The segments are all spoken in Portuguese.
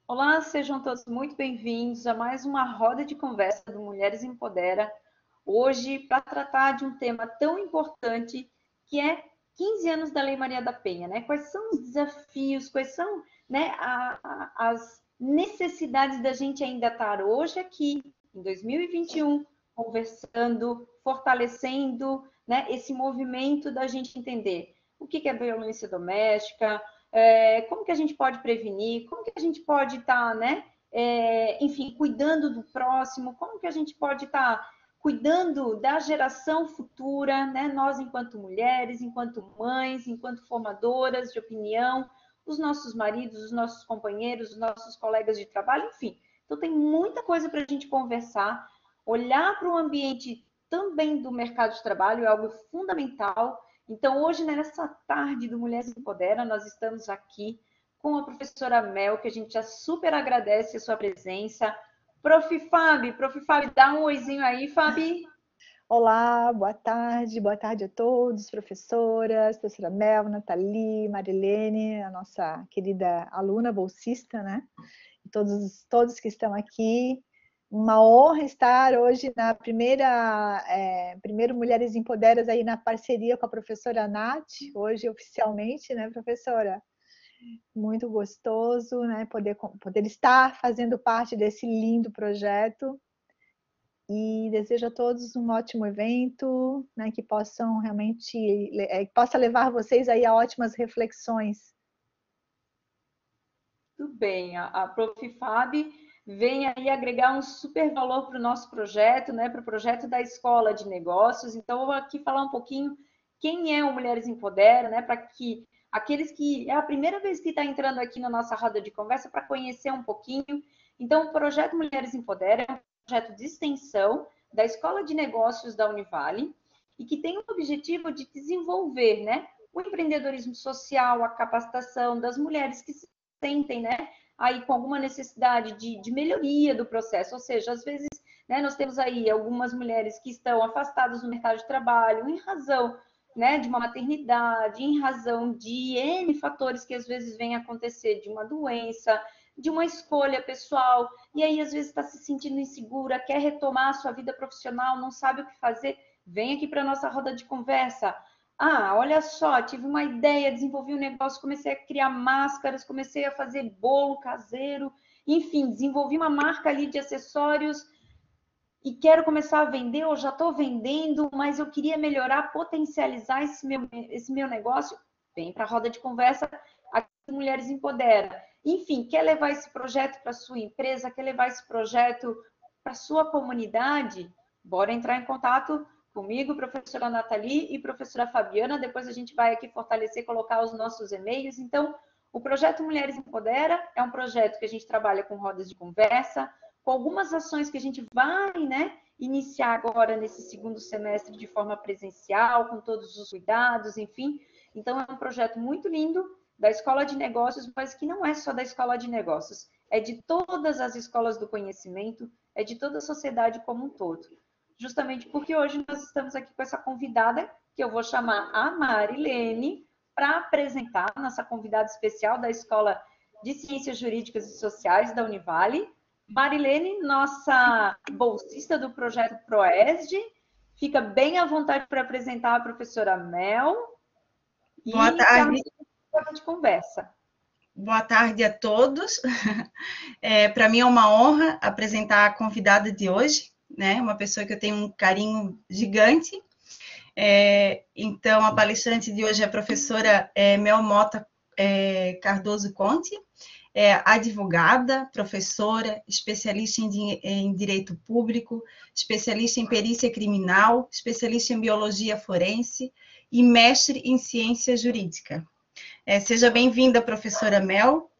Olá, sejam todos muito bem-vindos a mais uma roda de conversa do Mulheres Empodera. Hoje, para tratar de um tema tão importante que é 15 anos da Lei Maria da Penha, né? Quais são os desafios, quais são, né, as necessidades da gente ainda estar hoje aqui, em 2021, conversando, fortalecendo, né, esse movimento da gente entender o que é violência doméstica, como que a gente pode prevenir, como que a gente pode estar, né, enfim, cuidando do próximo, como que a gente pode estar cuidando da geração futura, né? Nós, enquanto mulheres, enquanto mães, enquanto formadoras de opinião, os nossos maridos, os nossos companheiros, os nossos colegas de trabalho, enfim. Então, tem muita coisa para a gente conversar, olhar para o ambiente também do mercado de trabalho, é algo fundamental. Então, hoje, nessa tarde do Mulheres Empodera, nós estamos aqui com a professora Mel, que a gente já super agradece a sua presença. Prof. Fabi, dá um oizinho aí, Fabi. Olá, boa tarde a todos, professora Mel, Nathalie, Marilene, a nossa querida aluna bolsista, né? E todos que estão aqui. Uma honra estar hoje na primeiro Mulheres Empoderas aí na parceria com a professora Nath, hoje oficialmente, né, professora? Muito gostoso, né, poder estar fazendo parte desse lindo projeto. E desejo a todos um ótimo evento, né, que possam realmente que possa levar vocês aí a ótimas reflexões. Tudo bem, a Prof. Fabi vem aí agregar um super valor para o nosso projeto, né, para o projeto da Escola de Negócios. Então, eu vou aqui falar um pouquinho quem é o Mulheres Empodera, né, para que aqueles que é a primeira vez que está entrando aqui na nossa roda de conversa para conhecer um pouquinho. Então, o projeto Mulheres Empodera é um projeto de extensão da Escola de Negócios da Univale e que tem o objetivo de desenvolver, né, o empreendedorismo social, a capacitação das mulheres que se sentem, né, aí com alguma necessidade de melhoria do processo, ou seja, às vezes, né, nós temos aí algumas mulheres que estão afastadas do mercado de trabalho em razão, né, de uma maternidade, em razão de N fatores que às vezes vêm acontecer, de uma doença, de uma escolha pessoal, e aí às vezes está se sentindo insegura, quer retomar a sua vida profissional, não sabe o que fazer, vem aqui para a nossa roda de conversa. Ah, olha só, tive uma ideia, desenvolvi um negócio, comecei a criar máscaras, comecei a fazer bolo caseiro, enfim, desenvolvi uma marca ali de acessórios e quero começar a vender, ou já estou vendendo, mas eu queria melhorar, potencializar esse meu negócio. Vem para a roda de conversa, aqui Mulheres Empodera. Enfim, quer levar esse projeto para a sua empresa, quer levar esse projeto para a sua comunidade? Bora entrar em contato comigo, professora Nathalie e professora Fabiana. Depois a gente vai aqui fortalecer, colocar os nossos e-mails. Então, o projeto Mulheres Empodera é um projeto que a gente trabalha com rodas de conversa, com algumas ações que a gente vai, né, iniciar agora nesse segundo semestre de forma presencial, com todos os cuidados, enfim. Então, é um projeto muito lindo da Escola de Negócios, mas que não é só da Escola de Negócios, é de todas as escolas do conhecimento, é de toda a sociedade como um todo. Justamente porque hoje nós estamos aqui com essa convidada, que eu vou chamar a Marilene, para apresentar nossa convidada especial da Escola de Ciências Jurídicas e Sociais da Univale. Marilene, nossa bolsista do projeto ProESD, fica bem à vontade para apresentar a professora Mel e Boa tarde. A gente conversa. Boa tarde a todos. Para mim é uma honra apresentar a convidada de hoje, né? Uma pessoa que eu tenho um carinho gigante. Então, a palestrante de hoje é a professora Mel Mota Cardoso Conte, advogada, professora, especialista em direito público, especialista em perícia criminal, especialista em biologia forense e mestre em ciência jurídica. Seja bem-vinda, professora Mel,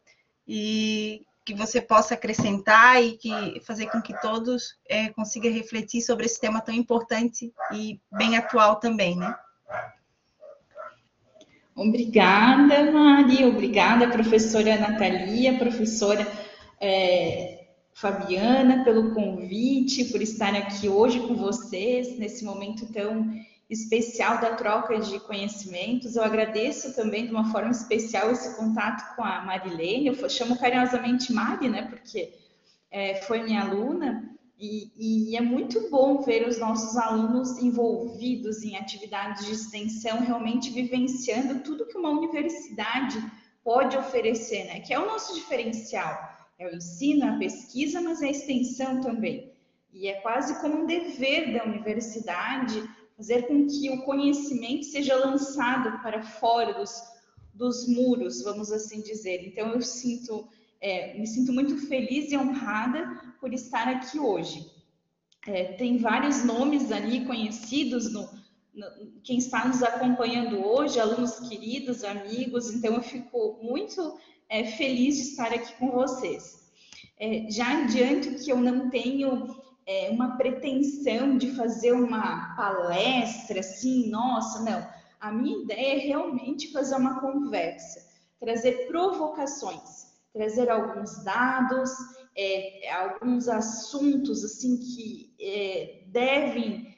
e que você possa acrescentar e fazer com que todos consigam refletir sobre esse tema tão importante e bem atual também, né? Obrigada, Mari, obrigada, professora Nathalie, professora Fabiana, pelo convite, por estar aqui hoje com vocês, nesse momento tão especial da troca de conhecimentos. Eu agradeço também de uma forma especial esse contato com a Marilene. Eu chamo carinhosamente Mari, né? Porque foi minha aluna. E é muito bom ver os nossos alunos envolvidos em atividades de extensão, realmente vivenciando tudo que uma universidade pode oferecer, né? Que é o nosso diferencial. É o ensino, a pesquisa, mas é a extensão também. E é quase como um dever da universidade fazer com que o conhecimento seja lançado para fora dos muros, vamos assim dizer. Então, eu me sinto muito feliz e honrada por estar aqui hoje. Tem vários nomes ali conhecidos quem está nos acompanhando hoje, alunos queridos, amigos, então eu fico muito feliz de estar aqui com vocês. Já adianto que eu não tenho uma pretensão de fazer uma palestra, assim, nossa, não. A minha ideia é realmente fazer uma conversa, trazer provocações, trazer alguns dados, alguns assuntos, assim, que devem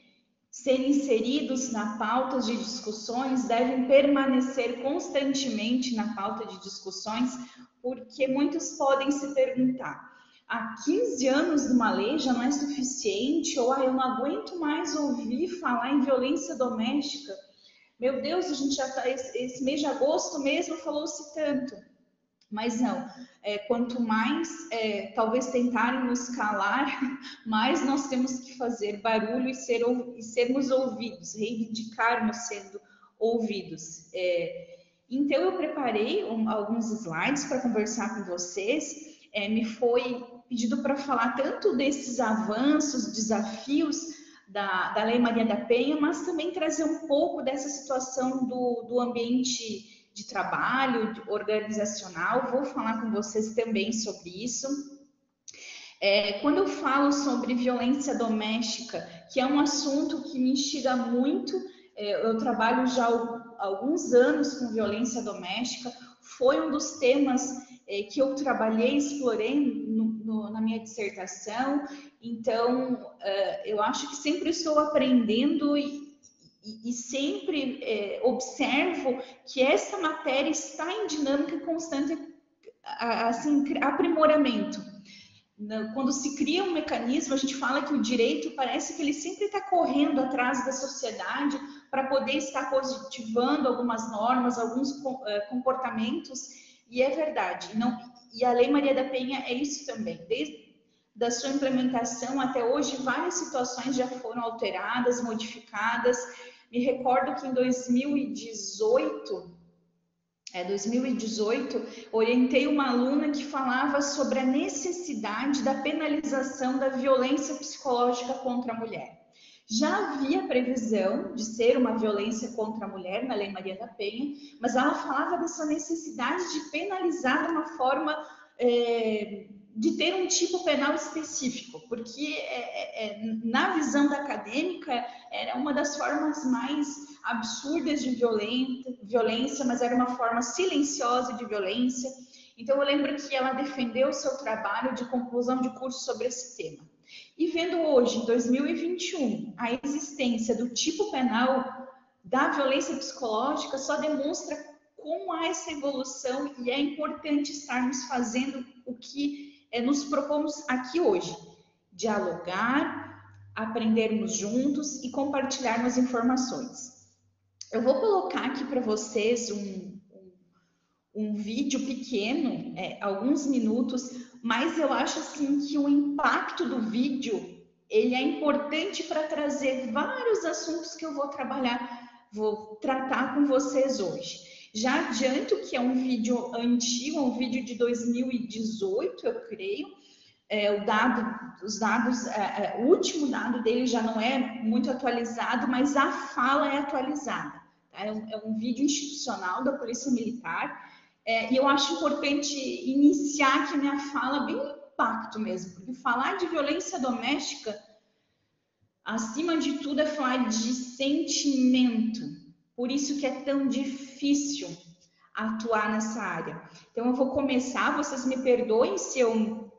ser inseridos na pauta de discussões, devem permanecer constantemente na pauta de discussões, porque muitos podem se perguntar, há 15 anos numa lei já não é suficiente, ou eu não aguento mais ouvir falar em violência doméstica. Meu Deus, a gente já está, esse mês de agosto mesmo falou-se tanto. Mas não, quanto mais talvez tentarem nos calar, mais nós temos que fazer barulho e sermos ouvidos, reivindicarmos sendo ouvidos. Então, eu preparei alguns slides para conversar com vocês. Me foi pedido para falar tanto desses avanços, desafios da Lei Maria da Penha, mas também trazer um pouco dessa situação do ambiente de trabalho, organizacional. Vou falar com vocês também sobre isso. Quando eu falo sobre violência doméstica, que é um assunto que me instiga muito, eu trabalho já há alguns anos com violência doméstica, foi um dos temas que eu trabalhei, explorei na minha dissertação, então eu acho que sempre estou aprendendo e sempre observo que essa matéria está em dinâmica constante, assim, aprimoramento. Quando se cria um mecanismo, a gente fala que o direito parece que ele sempre está correndo atrás da sociedade para poder estar positivando algumas normas, alguns comportamentos, e é verdade. E a Lei Maria da Penha é isso também. Desde da sua implementação até hoje, várias situações já foram alteradas, modificadas. Me recordo que em 2018, orientei uma aluna que falava sobre a necessidade da penalização da violência psicológica contra a mulher. Já havia previsão de ser uma violência contra a mulher na Lei Maria da Penha, mas ela falava dessa necessidade de penalizar de uma forma de ter um tipo penal específico, porque na visão da acadêmica era uma das formas mais absurdas de violência, mas era uma forma silenciosa de violência. Então eu lembro que ela defendeu o seu trabalho de conclusão de curso sobre esse tema. E vendo hoje, em 2021, a existência do tipo penal da violência psicológica só demonstra como há essa evolução e é importante estarmos fazendo o que nos propomos aqui hoje, dialogar, aprendermos juntos e compartilharmos informações. Eu vou colocar aqui para vocês um vídeo pequeno, alguns minutos, mas eu acho assim que o impacto do vídeo ele é importante para trazer vários assuntos que eu vou tratar com vocês hoje. Já adianto que é um vídeo antigo, um vídeo de 2018, eu creio. O último dado dele já não é muito atualizado, mas a fala é atualizada. Tá? É um vídeo institucional da Polícia Militar. E eu acho importante iniciar aqui minha fala bem no impacto mesmo, porque falar de violência doméstica, acima de tudo, é falar de sentimento. Por isso que é tão difícil atuar nessa área. Então, eu vou começar, vocês me perdoem se eu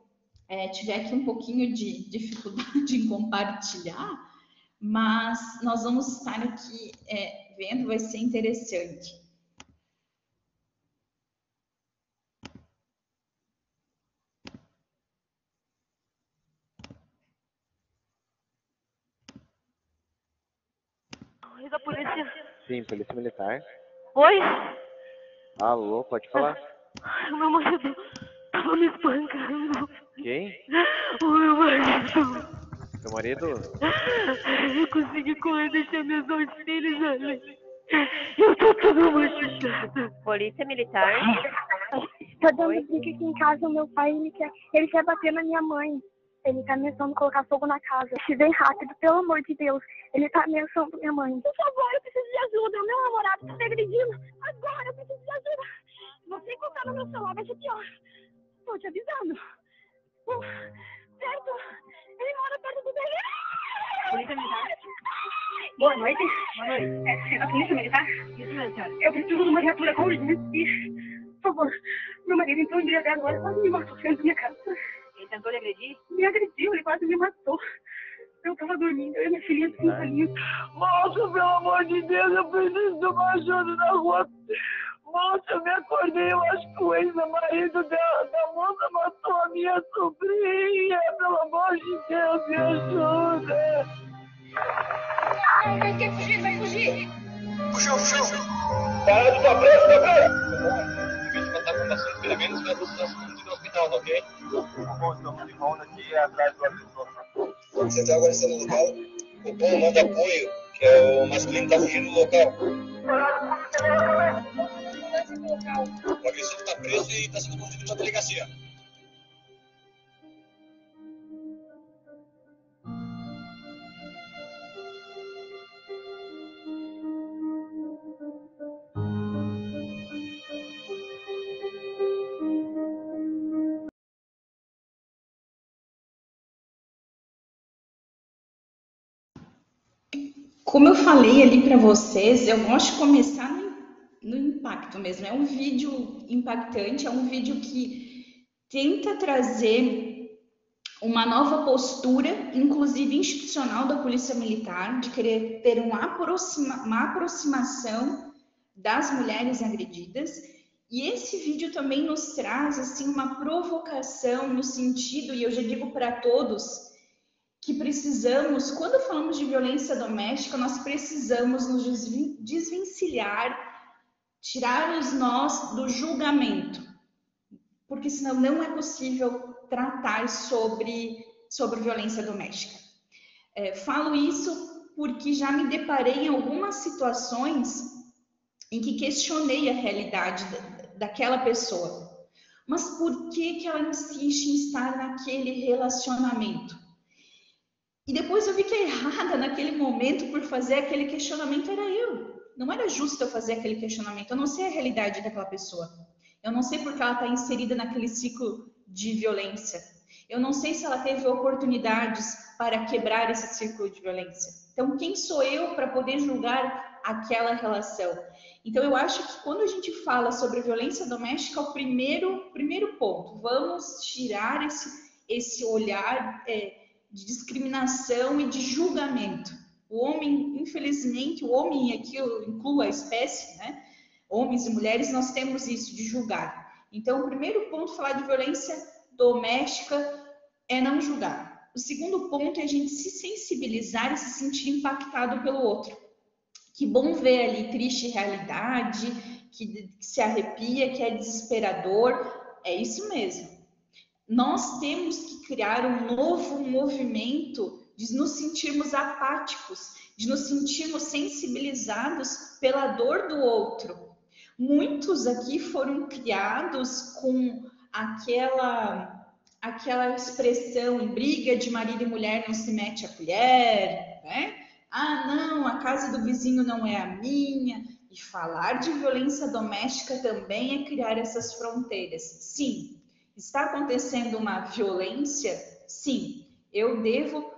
tiver aqui um pouquinho de dificuldade em compartilhar, mas nós vamos estar aqui vendo, vai ser interessante. Oi, da polícia. Sim, polícia militar. Oi? Alô, pode falar. O meu marido tava me espancando. Quem? O meu marido. Seu marido? Eu consegui correr, deixar meus 2 filhos ali. Eu tô toda machucada. Polícia militar? Tô dando briga aqui em casa, o meu pai, ele quer bater na minha mãe. Ele tá ameaçando colocar fogo na casa. Se vem rápido, pelo amor de Deus. Ele tá ameaçando minha mãe. Por favor, eu preciso de ajuda. O meu namorado tá me agredindo. Agora eu preciso de ajuda. Você encontrar no meu celular vai ser pior. Tô te avisando. Perto. Ele mora perto do dele. Polícia militar? Boa noite. Boa noite. É a polícia militar? Isso mesmo, senhora. Eu preciso de uma viatura com urgência. Por favor, meu marido entrou embriagado agora, quase me matou dentro da minha casa. Ele tentou lhe agredir? Me agrediu, ele quase me matou. Eu tava dormindo, eu e minha filhinha de 5 aninhos. Moça, pelo amor de Deus, eu preciso de uma ajuda na rua. Moça, eu me acordei, eu acho que o ex-marido da moça matou a minha sobrinha. Pelo amor de Deus, me ajuda. Vai fugir, vai fugir. Fugiu. Parado, tá preso. Vítima tá com bastante ferimentos, vai buscar no hospital, ok? Estamos de volta aqui atrás do assessor. O central agora está no local. O comando apoio, que é o masculino, está fugindo do local. O agressor está preso e está sendo conduzido à delegacia. Como eu falei ali para vocês, eu gosto de começar no impacto mesmo. É um vídeo impactante, é um vídeo que tenta trazer uma nova postura, inclusive institucional, da Polícia Militar, de querer ter uma aproximação das mulheres agredidas. E esse vídeo também nos traz assim uma provocação no sentido, e eu já digo para todos, que precisamos, quando falamos de violência doméstica, nós precisamos nos desvencilhar, tirar os nós do julgamento, porque senão não é possível tratar sobre violência doméstica. Falo isso porque já me deparei em algumas situações em que questionei a realidade daquela pessoa. Mas por que ela insiste em estar naquele relacionamento? E depois eu vi que a errada naquele momento por fazer aquele questionamento era eu. Não era justo eu fazer aquele questionamento. Eu não sei a realidade daquela pessoa. Eu não sei porque ela está inserida naquele ciclo de violência. Eu não sei se ela teve oportunidades para quebrar esse ciclo de violência. Então, quem sou eu para poder julgar aquela relação? Então, eu acho que quando a gente fala sobre violência doméstica, é o primeiro ponto. Vamos tirar esse olhar de discriminação e de julgamento. O homem, infelizmente, o homem, aqui eu incluo a espécie, né? Homens e mulheres, nós temos isso de julgar. Então, o primeiro ponto, falar de violência doméstica, é não julgar. O segundo ponto é a gente se sensibilizar e se sentir impactado pelo outro. Que bom ver ali triste realidade, que se arrepia, que é desesperador. É isso mesmo. Nós temos que criar um novo movimento de nos sentirmos apáticos, de nos sentirmos sensibilizados pela dor do outro. Muitos aqui foram criados com aquela expressão, em briga de marido e mulher não se mete a colher, né? Ah, não, a casa do vizinho não é a minha. E falar de violência doméstica também é criar essas fronteiras. Sim. Está acontecendo uma violência? Sim, eu devo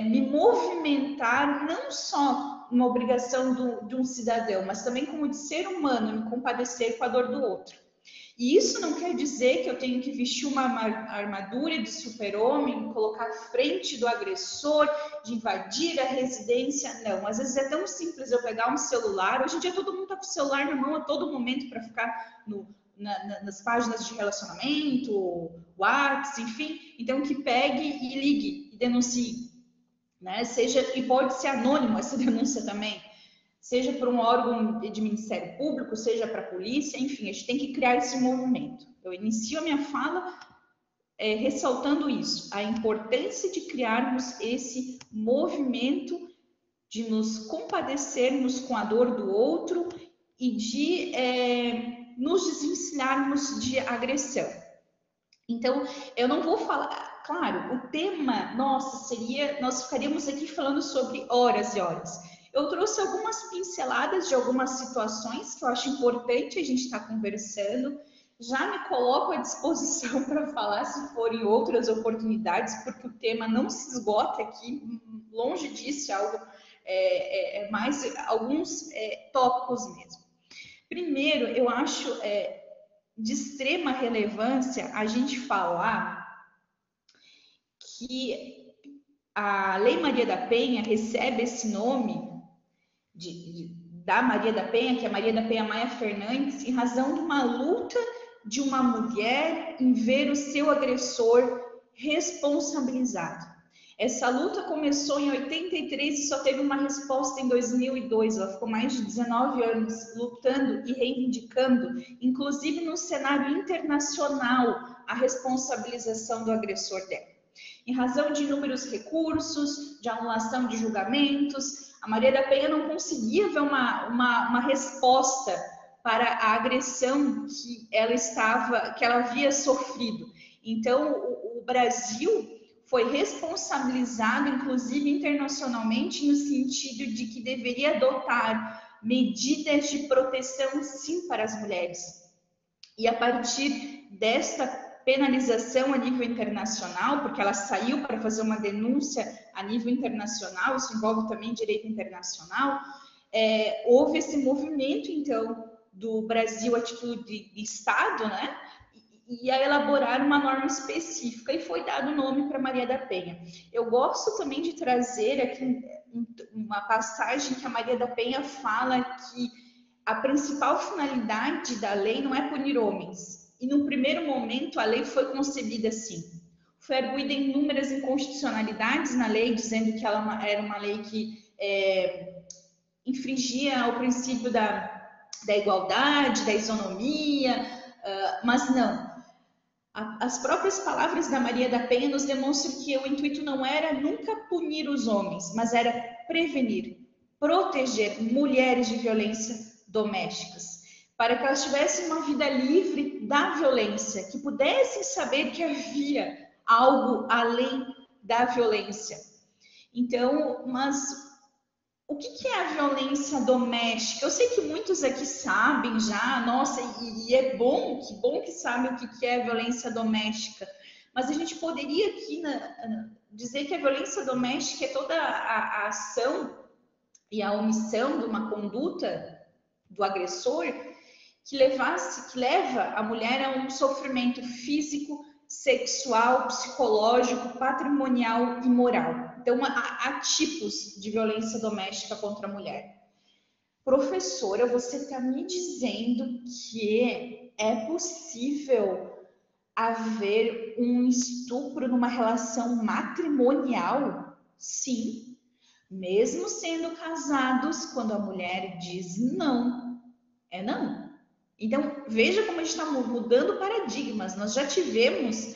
me movimentar, não só uma obrigação de um cidadão, mas também como de ser humano, me compadecer com a dor do outro. E isso não quer dizer que eu tenho que vestir uma armadura de super-homem, colocar à frente do agressor, de invadir a residência. Não, às vezes é tão simples eu pegar um celular. Hoje em dia todo mundo está com o celular na mão a todo momento para ficar nas páginas de relacionamento, WhatsApp, enfim. Então que pegue e ligue e denuncie, né? E pode ser anônimo essa denúncia também. Seja por um órgão de Ministério Público, seja para a polícia, enfim, a gente tem que criar esse movimento. Eu inicio a minha fala ressaltando isso, a importância de criarmos esse movimento, de nos compadecermos com a dor do outro e de nos desvencilharmos de agressão. Então, eu não vou falar, claro, o tema, nossa, nós ficaríamos aqui falando sobre horas e horas. Eu trouxe algumas pinceladas de algumas situações que eu acho importante a gente estar conversando. Já me coloco à disposição para falar se forem outras oportunidades, porque o tema não se esgota aqui, longe disso, é algo mais alguns tópicos mesmo. Primeiro, eu acho de extrema relevância a gente falar que a Lei Maria da Penha recebe esse nome da Maria da Penha, que é Maria da Penha Maia Fernandes, em razão de uma luta de uma mulher em ver o seu agressor responsabilizado. Essa luta começou em 83 e só teve uma resposta em 2002. Ela ficou mais de 19 anos lutando e reivindicando, inclusive no cenário internacional, a responsabilização do agressor dela. Em razão de inúmeros recursos, de anulação de julgamentos, a Maria da Penha não conseguia ver uma resposta para a agressão que ela havia sofrido. Então, o Brasil foi responsabilizado, inclusive internacionalmente, no sentido de que deveria adotar medidas de proteção, sim, para as mulheres. E a partir desta penalização a nível internacional, porque ela saiu para fazer uma denúncia a nível internacional, isso envolve também direito internacional, houve esse movimento, então, do Brasil a título de Estado, né, e a elaborar uma norma específica, e foi dado o nome para Maria da Penha. Eu gosto também de trazer aqui uma passagem que a Maria da Penha fala que a principal finalidade da lei não é punir homens. E no primeiro momento a lei foi concebida assim. Foi arguída inúmeras inconstitucionalidades na lei, dizendo que ela era uma lei que infringia o princípio da igualdade, da isonomia, mas não. As próprias palavras da Maria da Penha nos demonstram que o intuito não era nunca punir os homens, mas era prevenir, proteger mulheres de violência domésticas, para que elas tivessem uma vida livre da violência, que pudessem saber que havia algo além da violência. Então, mas o que é a violência doméstica? Eu sei que muitos aqui sabem já, nossa, e é bom, que bom que sabem o que é a violência doméstica, mas a gente poderia aqui dizer que a violência doméstica é toda a ação e a omissão de uma conduta do agressor que leva a mulher a um sofrimento físico, sexual, psicológico, patrimonial e moral. Então, há tipos de violência doméstica contra a mulher. Professora, você está me dizendo que é possível haver um estupro numa relação matrimonial? Sim, mesmo sendo casados, quando a mulher diz não, é não. Então, veja como a gente está mudando paradigmas. Nós já tivemos,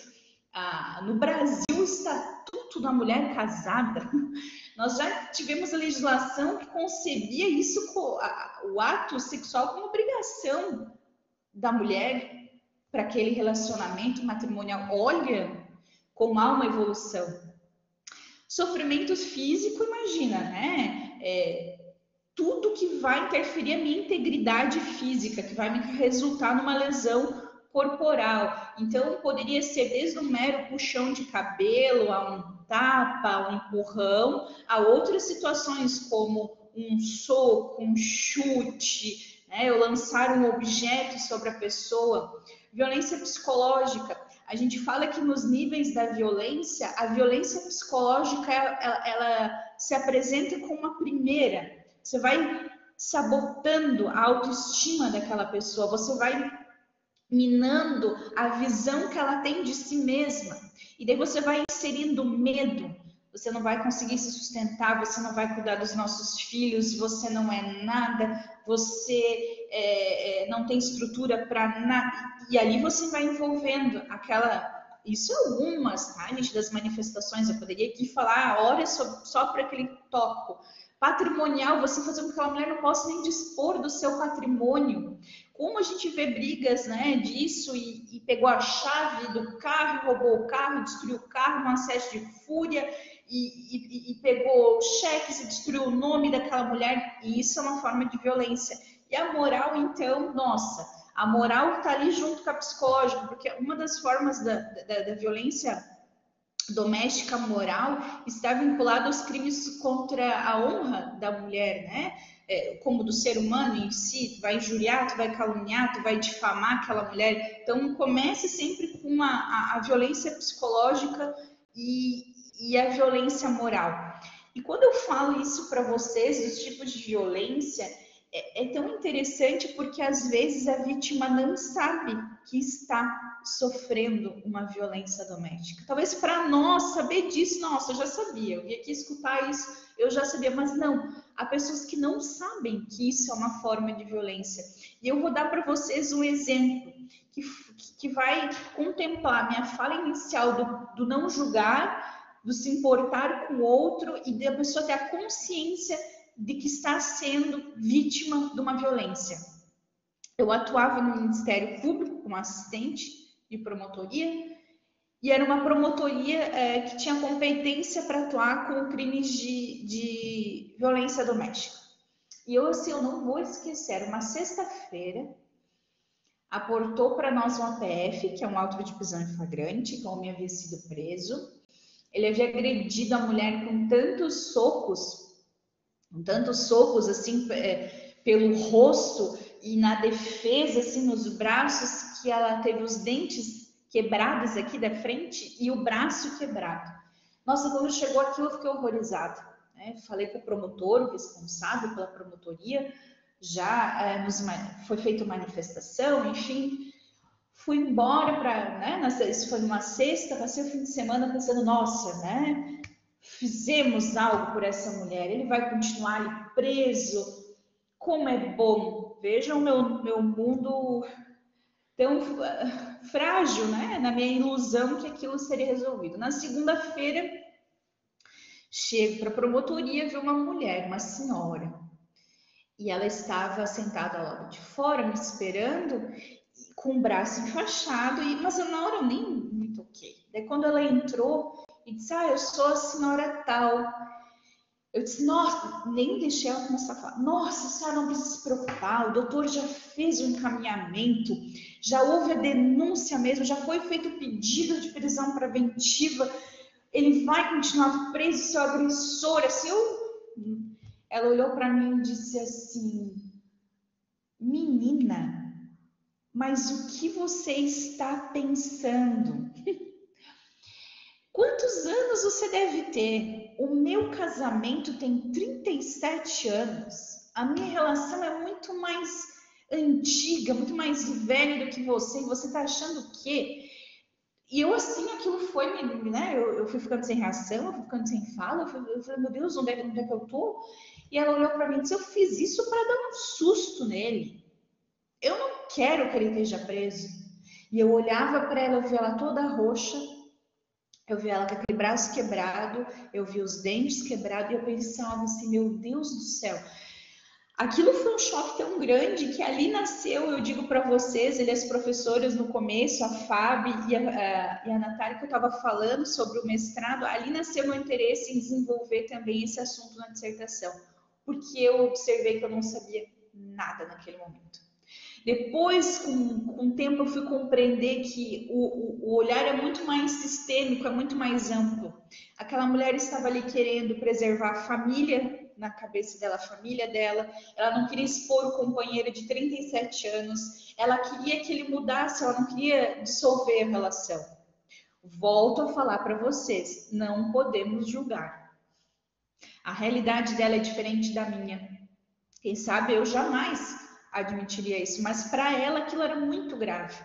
no Brasil, o Estatuto da Mulher Casada. Nós já tivemos a legislação que concebia isso, o ato sexual, como obrigação da mulher para aquele relacionamento matrimonial. Olha como há uma evolução. Sofrimento físico, imagina, né? Tudo que vai interferir a minha integridade física, que vai me resultar numa lesão corporal. Então, poderia ser desde um mero puxão de cabelo, a um tapa, a um empurrão, a outras situações como um soco, um chute, né? Eu lançar um objeto sobre a pessoa. Violência psicológica. A gente fala que nos níveis da violência, a violência psicológica, ela se apresenta como a primeira. Você vai sabotando a autoestima daquela pessoa, você vai minando a visão que ela tem de si mesma. E daí você vai inserindo medo. Você não vai conseguir se sustentar, você não vai cuidar dos nossos filhos, você não é nada, você não tem estrutura para nada. E ali você vai envolvendo aquela... Isso é algumas, tá, gente, das manifestações. Eu poderia aqui falar horas só para aquele tópico. Patrimonial, você fazer com que aquela mulher não possa nem dispor do seu patrimônio. Como a gente vê brigas, né, disso, e pegou a chave do carro, roubou o carro, destruiu o carro, num acesso de fúria, e pegou cheques e destruiu o nome daquela mulher, e isso é uma forma de violência. E a moral, então, nossa, a moral está ali junto com a psicológica, porque uma das formas da violência doméstica moral está vinculada aos crimes contra a honra da mulher, né? Como do ser humano em si. Tu vai injuriar, tu vai caluniar, tu vai difamar aquela mulher. Então, comece sempre com a violência psicológica e a violência moral. E quando eu falo isso para vocês, os tipos de violência, é tão interessante porque às vezes a vítima não sabe que está sofrendo uma violência doméstica. Talvez para nós saber disso, nossa, eu já sabia, eu vim aqui escutar isso, eu já sabia, mas não. Há pessoas que não sabem que isso é uma forma de violência. E eu vou dar para vocês um exemplo que vai contemplar minha fala inicial do não julgar, do se importar com o outro e da pessoa ter a consciência de que está sendo vítima de uma violência. Eu atuava no Ministério Público como assistente de promotoria e era uma promotoria que tinha competência para atuar com crimes de violência doméstica. E eu, assim, eu não vou esquecer, era uma sexta-feira, aportou para nós um APF, que é um auto de prisão em flagrante, que o homem havia sido preso. Ele havia agredido a mulher com tantos socos assim, pelo rosto e na defesa, assim, nos braços, que ela teve os dentes quebrados aqui da frente e o braço quebrado. Nossa, quando chegou aquilo, eu fiquei horrorizada, né? Falei com o promotor, o responsável pela promotoria, já foi feita manifestação, enfim, fui embora isso foi numa sexta, passei o fim de semana pensando, nossa, né? Fizemos algo por essa mulher, ele vai continuar ali preso, como é bom. Vejam o meu mundo tão frágil, né? Na minha ilusão que aquilo seria resolvido. Na segunda-feira, chego para a promotoria, vi uma mulher, uma senhora, e ela estava sentada lá de fora, me esperando, com o braço enfaixado, mas na hora eu nem me toquei. Daí quando ela entrou e disse, eu sou a senhora tal. Eu disse, nossa, nem deixei ela começar a falar. Nossa, a senhora não precisa se preocupar, o doutor já fez o encaminhamento, já houve a denúncia mesmo, já foi feito o pedido de prisão preventiva, ele vai continuar preso, seu agressor. Assim, ela olhou para mim e disse assim, menina, mas o que você está pensando? Quantos anos você deve ter? O meu casamento tem 37 anos. A minha relação é muito mais antiga, muito mais velha do que você. E você está achando o quê? E eu, assim, aquilo foi, né? Eu fui ficando sem reação, eu fui ficando sem fala. Eu falei, meu Deus, onde é que eu tô? E ela olhou para mim e disse, eu fiz isso para dar um susto nele. Eu não quero que ele esteja preso. E eu olhava para ela, eu via ela toda roxa. Eu vi ela com aquele braço quebrado, eu vi os dentes quebrados e eu pensava assim, meu Deus do céu. Aquilo foi um choque tão grande que ali nasceu, eu digo para vocês, as professoras no começo, a Fábio e a Natália, que eu estava falando sobre o mestrado, ali nasceu meu interesse em desenvolver também esse assunto na dissertação, porque eu observei que eu não sabia nada naquele momento. Depois, com o tempo, eu fui compreender que o olhar é muito mais sistêmico, é muito mais amplo. Aquela mulher estava ali querendo preservar a família na cabeça dela, a família dela, ela não queria expor o companheiro de 37 anos, ela queria que ele mudasse, ela não queria dissolver a relação. Volto a falar para vocês, não podemos julgar. A realidade dela é diferente da minha. Quem sabe eu jamais admitiria isso, mas para ela aquilo era muito grave.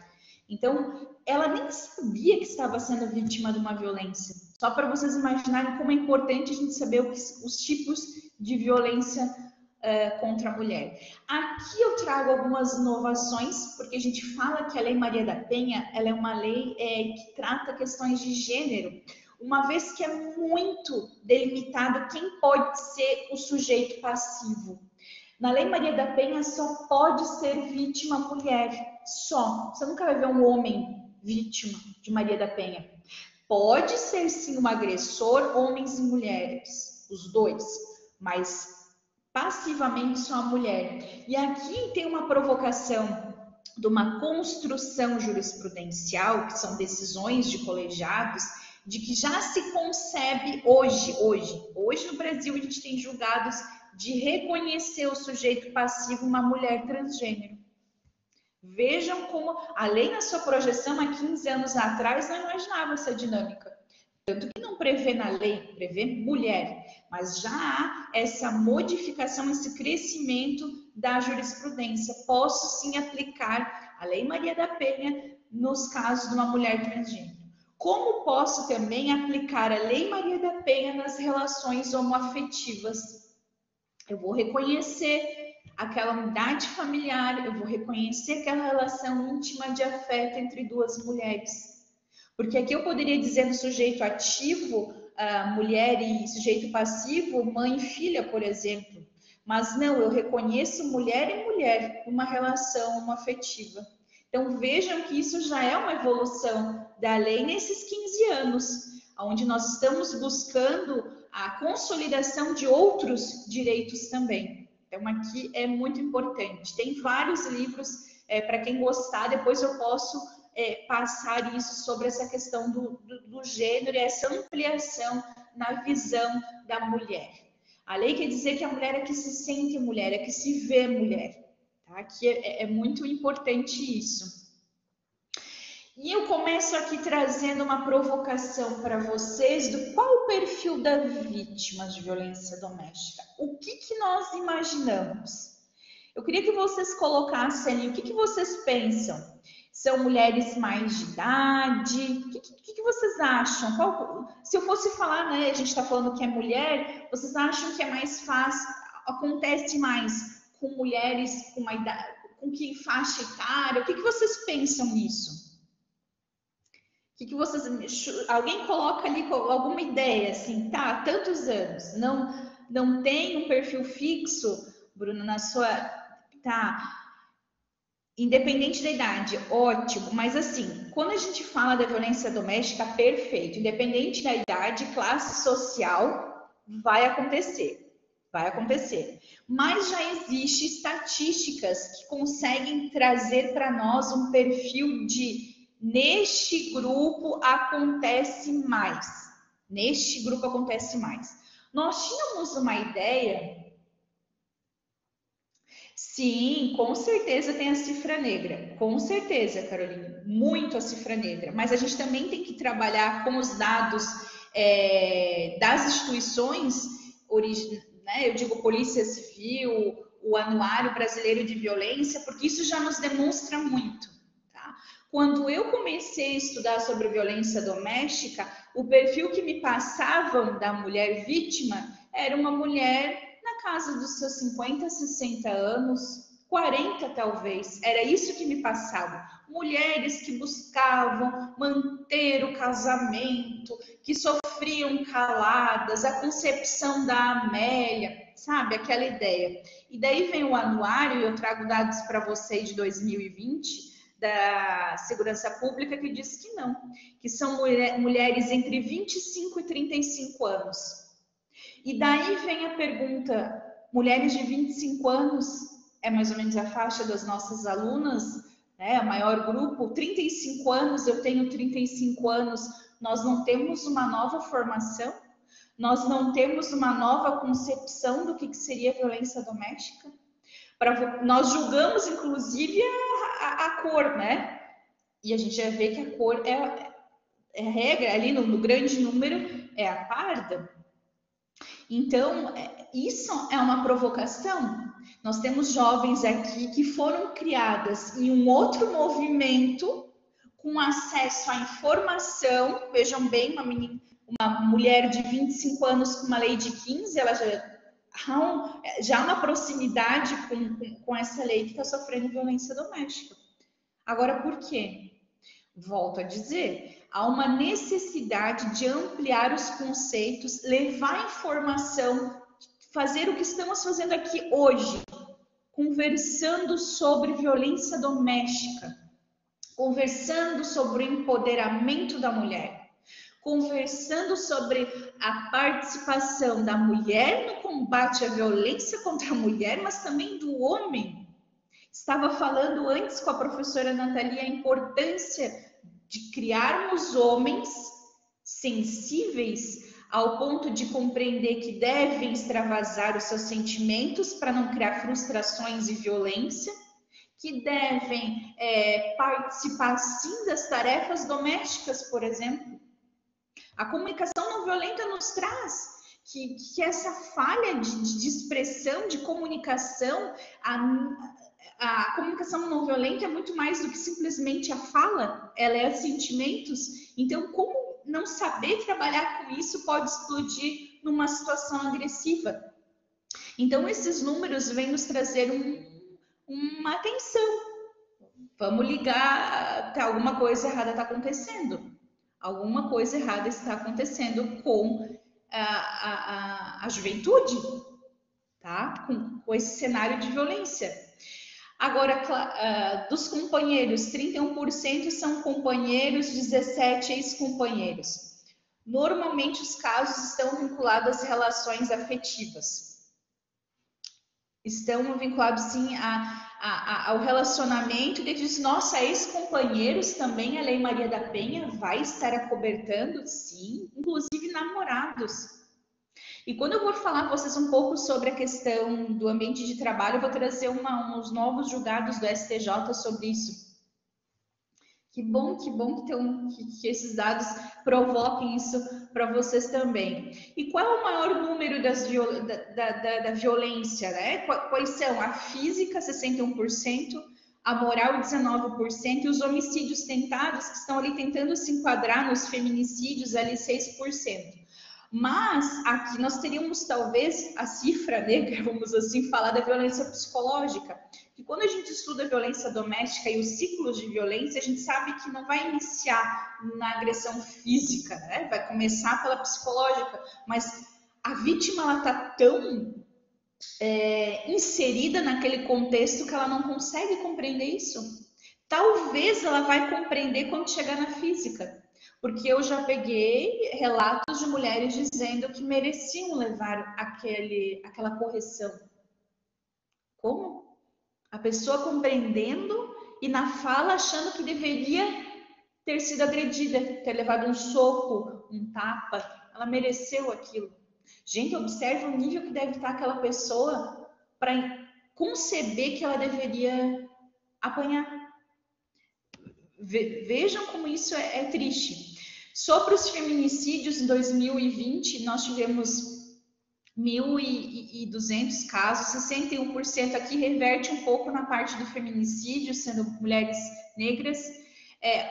Então, ela nem sabia que estava sendo vítima de uma violência. Só para vocês imaginarem como é importante a gente saber os tipos de violência contra a mulher. Aqui eu trago algumas inovações, porque a gente fala que a Lei Maria da Penha, ela é uma lei que trata questões de gênero, uma vez que é muito delimitado quem pode ser o sujeito passivo. Na Lei Maria da Penha só pode ser vítima mulher, só. Você nunca vai ver um homem vítima de Maria da Penha. Pode ser sim um agressor, homens e mulheres, os dois, mas passivamente só a mulher. E aqui tem uma provocação de uma construção jurisprudencial, que são decisões de colegiados, de que já se concebe hoje no Brasil a gente tem julgados de reconhecer o sujeito passivo uma mulher transgênero. Vejam como a lei na sua projeção há 15 anos atrás não imaginava essa dinâmica. Tanto que não prevê na lei, prevê mulher, mas já há essa modificação, esse crescimento da jurisprudência. Posso sim aplicar a Lei Maria da Penha nos casos de uma mulher transgênero. Como posso também aplicar a Lei Maria da Penha nas relações homoafetivas? Eu vou reconhecer aquela unidade familiar, eu vou reconhecer aquela relação íntima de afeto entre duas mulheres. Porque aqui eu poderia dizer no sujeito ativo, mulher e sujeito passivo, mãe e filha, por exemplo. Mas não, eu reconheço mulher e mulher numa relação homoafetiva. Então vejam que isso já é uma evolução da lei nesses 15 anos, onde nós estamos buscando a consolidação de outros direitos também. Então aqui é muito importante. Tem vários livros, para quem gostar, depois eu posso passar isso sobre essa questão do gênero e essa ampliação na visão da mulher. A lei quer dizer que a mulher é que se sente mulher, é que se vê mulher. Tá? Aqui é muito importante isso. E eu começo aqui trazendo uma provocação para vocês do qual o perfil da vítima de violência doméstica. O que nós imaginamos? Eu queria que vocês colocassem ali, o que vocês pensam? São mulheres mais de idade? O que vocês acham? Se eu fosse falar, né, a gente está falando que é mulher, vocês acham que é mais fácil, acontece mais com mulheres com uma idade, com que faixa etária? O que vocês pensam nisso? Alguém coloca ali alguma ideia, assim, tá, tantos anos, não tem um perfil fixo, Bruno, na sua, tá, independente da idade, ótimo, mas assim, quando a gente fala da violência doméstica, perfeito, independente da idade, classe social, vai acontecer, mas já existe estatísticas que conseguem trazer para nós um perfil de neste grupo acontece mais. Nós tínhamos uma ideia. Sim, com certeza tem a cifra negra. Com certeza, Carolina. Muito a cifra negra. Mas a gente também tem que trabalhar com os dados das instituições, né? Eu digo Polícia Civil, o Anuário Brasileiro de Violência, porque isso já nos demonstra muito. Quando eu comecei a estudar sobre violência doméstica, o perfil que me passavam da mulher vítima era uma mulher na casa dos seus 50, 60 anos, 40 talvez. Era isso que me passava. Mulheres que buscavam manter o casamento, que sofriam caladas, a concepção da Amélia, sabe? Aquela ideia. E daí vem o anuário, e eu trago dados para vocês de 2020, da Segurança Pública, que diz que não, que são mulheres entre 25 e 35 anos. E daí vem a pergunta, mulheres de 25 anos, é mais ou menos a faixa das nossas alunas, né, o maior grupo, 35 anos, eu tenho 35 anos, nós não temos uma nova formação, Nós não temos uma nova concepção do que seria violência doméstica. Nós julgamos, inclusive, a cor, né? E a gente já vê que a cor é a regra, ali no grande número é a parda. Então, isso é uma provocação. Nós temos jovens aqui que foram criadas em um outro movimento, com acesso à informação. Vejam bem, uma mulher de 25 anos com uma lei de 15, ela já há uma proximidade com essa lei que está sofrendo violência doméstica. Agora, por quê? Volto a dizer, há uma necessidade de ampliar os conceitos, levar informação, fazer o que estamos fazendo aqui hoje, conversando sobre violência doméstica, conversando sobre o empoderamento da mulher, conversando sobre a participação da mulher no combate à violência contra a mulher, mas também do homem. Estava falando antes com a professora Nathalie a importância de criarmos homens sensíveis ao ponto de compreender que devem extravasar os seus sentimentos para não criar frustrações e violência, que devem participar sim das tarefas domésticas, por exemplo. A comunicação não violenta nos traz que essa falha de expressão, de comunicação, a comunicação não violenta é muito mais do que simplesmente a fala, ela é sentimentos. Então, como não saber trabalhar com isso pode explodir numa situação agressiva? Então, esses números vêm nos trazer uma atenção. Vamos ligar, alguma coisa errada está acontecendo. Alguma coisa errada está acontecendo com a juventude, tá? Com esse cenário de violência. Agora, dos companheiros, 31% são companheiros, 17% ex-companheiros. Normalmente, os casos estão vinculados às relações afetivas. Estão vinculados, sim, ao relacionamento. Dentro disso, nossa, ex-companheiros também, a Lei Maria da Penha vai estar acobertando, sim, inclusive namorados. E quando eu vou falar com vocês um pouco sobre a questão do ambiente de trabalho, eu vou trazer uns novos julgados do STJ sobre isso. Que bom que esses dados provoquem isso para vocês também. E qual é o maior número da violência, né? Quais são? A física, 61%, a moral, 19%, e os homicídios tentados, que estão ali tentando se enquadrar nos feminicídios, ali 6%. Mas aqui nós teríamos talvez a cifra negra, vamos assim falar, da violência psicológica. E quando a gente estuda a violência doméstica e os ciclos de violência, a gente sabe que não vai iniciar na agressão física, né? Vai começar pela psicológica, mas a vítima ela está tão inserida naquele contexto que ela não consegue compreender isso. Talvez ela vai compreender quando chegar na física. Porque eu já peguei relatos de mulheres dizendo que mereciam levar aquela correção. Como? A pessoa compreendendo e na fala achando que deveria ter sido agredida, ter levado um soco, um tapa. Ela mereceu aquilo. Gente, observe o nível que deve estar aquela pessoa para conceber que ela deveria apanhar. Vejam como isso é triste. Sobre os feminicídios, em 2020, nós tivemos 1.200 casos, 61% aqui reverte um pouco na parte do feminicídio, sendo mulheres negras.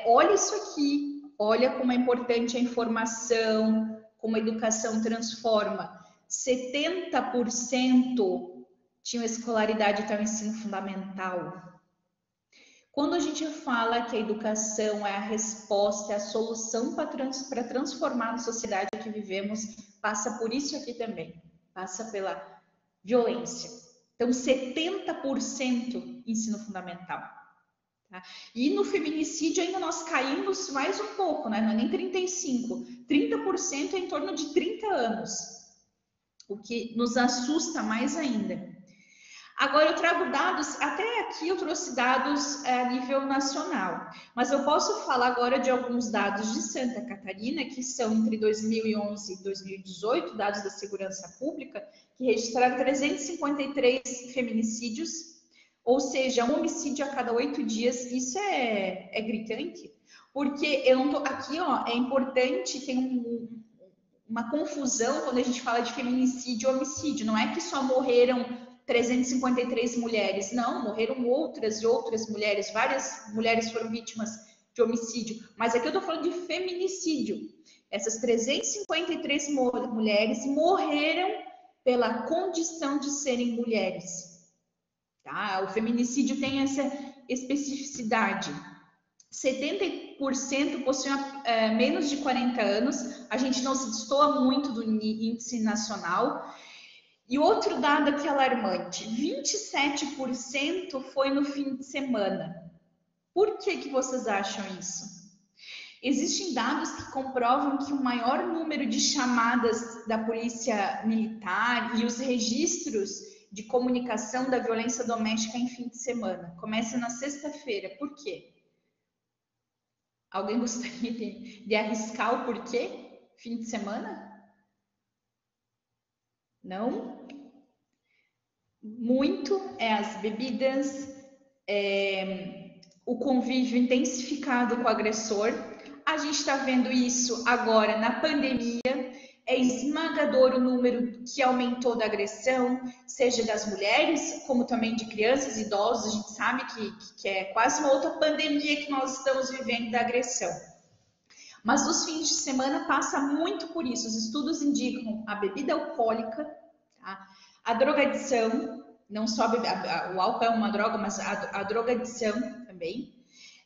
Olha isso aqui, olha como é importante a informação, como a educação transforma. 70% tinham escolaridade até o ensino fundamental. Quando a gente fala que a educação é a resposta, é a solução para transformar a sociedade que vivemos, passa por isso aqui também, passa pela violência. Então, 70% ensino fundamental. Tá? E no feminicídio ainda nós caímos mais um pouco, né? Não é nem 35%, 30% é em torno de 30 anos, o que nos assusta mais ainda. Agora eu trago dados, até aqui eu trouxe dados a nível nacional, mas eu posso falar agora de alguns dados de Santa Catarina, que são entre 2011 e 2018, dados da segurança pública, que registraram 353 feminicídios, ou seja, um homicídio a cada 8 dias. Isso é gritante, porque eu não tô, aqui, ó, é importante, tem uma confusão quando a gente fala de feminicídio e homicídio, não é que só morreram 353 mulheres, não, morreram outras e outras mulheres, várias mulheres foram vítimas de homicídio, mas aqui eu estou falando de feminicídio. Essas 353 mulheres morreram pela condição de serem mulheres. Tá? O feminicídio tem essa especificidade. 70% possuem menos de 40 anos, a gente não se destoa muito do índice nacional. E outro dado aqui alarmante, 27% foi no fim de semana. Por que vocês acham isso? Existem dados que comprovam que o maior número de chamadas da polícia militar e os registros de comunicação da violência doméstica em fim de semana começa na sexta-feira. Por quê? Alguém gostaria de arriscar o porquê? Fim de semana? Não? Muito é as bebidas, o convívio intensificado com o agressor. A gente está vendo isso agora na pandemia. É esmagador o número que aumentou da agressão, seja das mulheres, como também de crianças e idosos. A gente sabe que é quase uma outra pandemia que nós estamos vivendo da agressão. Mas nos fins de semana passa muito por isso. Os estudos indicam a bebida alcoólica, tá? A drogadição, não só o álcool é uma droga, mas a drogadição também.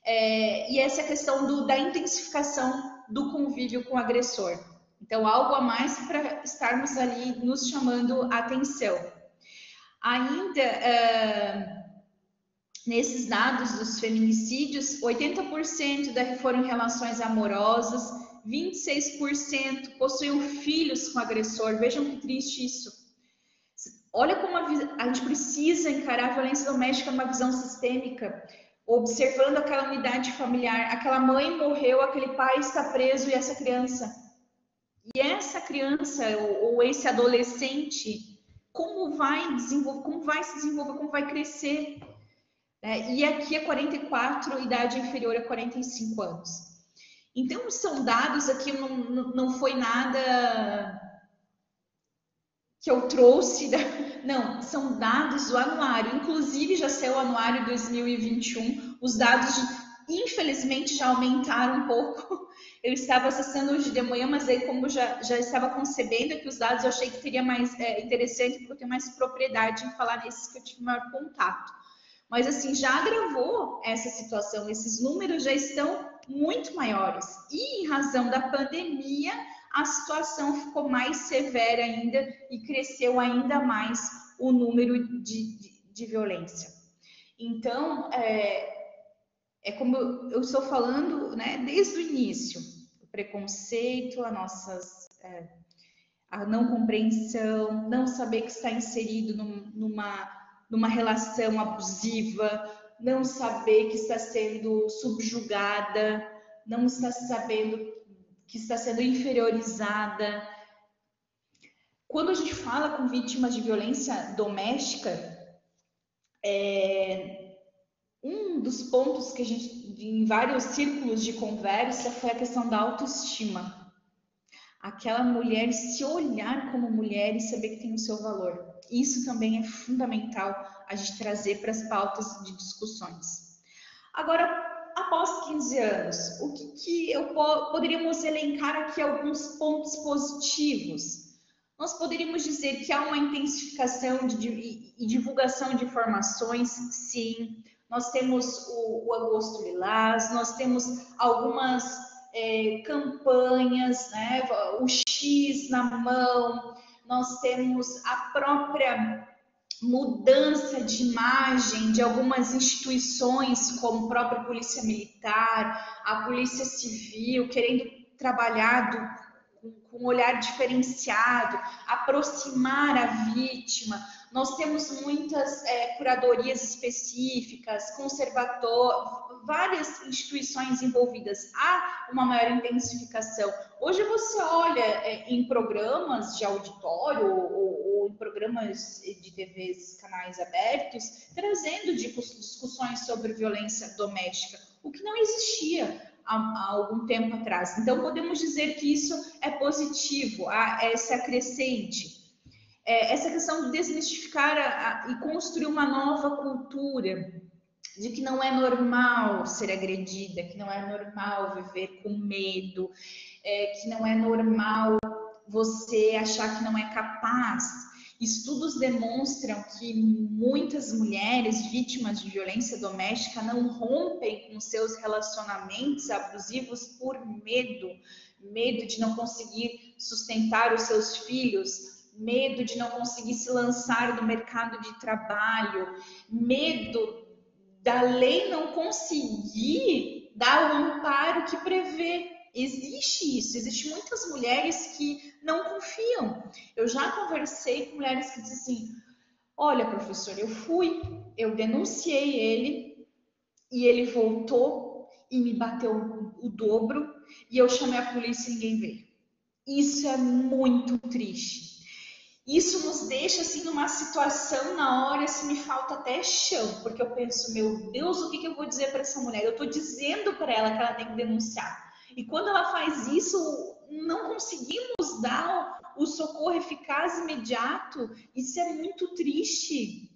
E essa questão da intensificação do convívio com o agressor. Então, algo a mais para estarmos ali nos chamando a atenção. Ainda, nesses dados dos feminicídios, 80% foram relações amorosas, 26% possuíam filhos com agressor. Vejam que triste isso. Olha como a gente precisa encarar a violência doméstica numa visão sistêmica, observando aquela unidade familiar. Aquela mãe morreu, aquele pai está preso e essa criança. E essa criança ou esse adolescente, como vai se desenvolver, como vai crescer? E aqui é 44, idade inferior a 45 anos. Então, são dados aqui, não foi nada que eu trouxe, não, são dados do anuário, inclusive já saiu o anuário 2021, os dados, infelizmente, já aumentaram um pouco. Eu estava acessando hoje de manhã, mas aí como já estava concebendo aqui os dados, eu achei que teria mais interessante, porque eu tenho mais propriedade em falar nesses que eu tive maior contato. Mas assim, já agravou essa situação, esses números já estão muito maiores. E em razão da pandemia, a situação ficou mais severa ainda e cresceu ainda mais o número de violência. Então, é como eu estou falando, né, desde o início, o preconceito, a não compreensão, não saber que está inserido numa relação abusiva, não saber que está sendo subjugada, não está sabendo que está sendo inferiorizada. Quando a gente fala com vítimas de violência doméstica, um dos pontos que a gente, em vários círculos de conversa, foi a questão da autoestima. Aquela mulher se olhar como mulher e saber que tem o seu valor. Isso também é fundamental a gente trazer para as pautas de discussões. Agora, após 15 anos, o que poderíamos elencar aqui alguns pontos positivos? Nós poderíamos dizer que há uma intensificação e divulgação de informações, sim. Nós temos o Agosto Lilás, nós temos algumas campanhas, né? O X na mão, nós temos a própria mudança de imagem de algumas instituições, como a própria Polícia Militar, a Polícia Civil, querendo trabalhar com um olhar diferenciado, aproximar a vítima. Nós temos muitas curadorias específicas, conservatórios, várias instituições envolvidas. Há uma maior intensificação. Hoje você olha em programas de auditório ou em programas de TVs, canais abertos, trazendo discussões sobre violência doméstica, o que não existia há algum tempo atrás. Então, podemos dizer que isso é positivo, essa crescente. Essa questão de desmistificar e construir uma nova cultura de que não é normal ser agredida, que não é normal viver com medo, que não é normal você achar que não é capaz. Estudos demonstram que muitas mulheres vítimas de violência doméstica não rompem com seus relacionamentos abusivos por medo de não conseguir sustentar os seus filhos, medo de não conseguir se lançar no mercado de trabalho, medo da lei não conseguir dar o amparo que prevê. Existe isso, existem muitas mulheres que não confiam. Eu já conversei com mulheres que dizem assim, olha, professor, eu denunciei ele e ele voltou e me bateu o dobro e eu chamei a polícia e ninguém veio. Isso é muito triste. Isso nos deixa assim numa situação na hora, assim, me falta até chão, porque eu penso, meu Deus, o que eu vou dizer para essa mulher? Eu estou dizendo para ela que ela tem que denunciar. E quando ela faz isso, não conseguimos dar o socorro eficaz imediato. Isso é muito triste.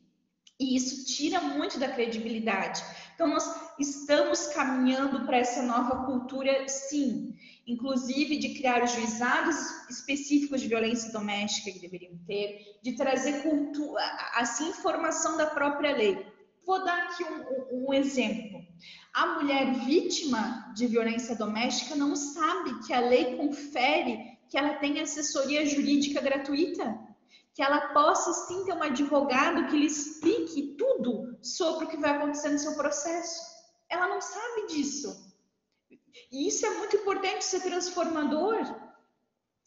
E isso tira muito da credibilidade. Então, nós estamos caminhando para essa nova cultura, sim. Inclusive de criar os juizados específicos de violência doméstica que deveriam ter, de trazer cultura, assim, informação da própria lei. Vou dar aqui um exemplo. A mulher vítima de violência doméstica não sabe que a lei confere que ela tem assessoria jurídica gratuita, que ela possa sim ter um advogado que lhe explique tudo sobre o que vai acontecer no seu processo. Ela não sabe disso. E isso é muito importante, ser transformador.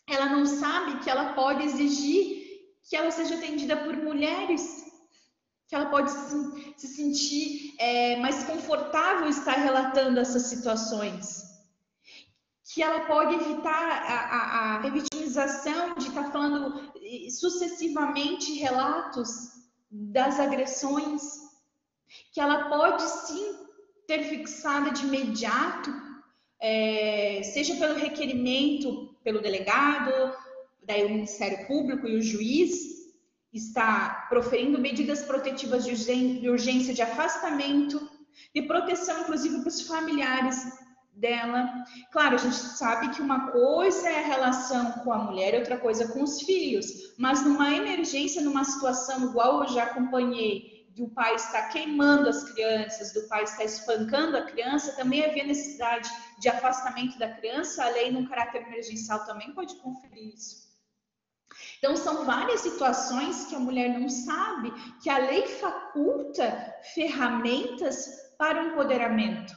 Ela não sabe que ela pode exigir que ela seja atendida por mulheres, que ela pode se sentir mais confortável estar relatando essas situações, que ela pode evitar a revitimização de estar falando sucessivamente relatos das agressões, que ela pode sim ter fixada de imediato, seja pelo requerimento pelo delegado, daí o Ministério Público e o juiz, está proferindo medidas protetivas de urgência de afastamento, de proteção, inclusive, para os familiares dela. Claro, a gente sabe que uma coisa é a relação com a mulher e outra coisa com os filhos, mas numa emergência, numa situação igual eu já acompanhei, do pai estar queimando as crianças, do pai estar espancando a criança, também havia necessidade de afastamento da criança. A lei, num caráter emergencial, também pode conferir isso. Então, são várias situações que a mulher não sabe, que a lei faculta ferramentas para o empoderamento,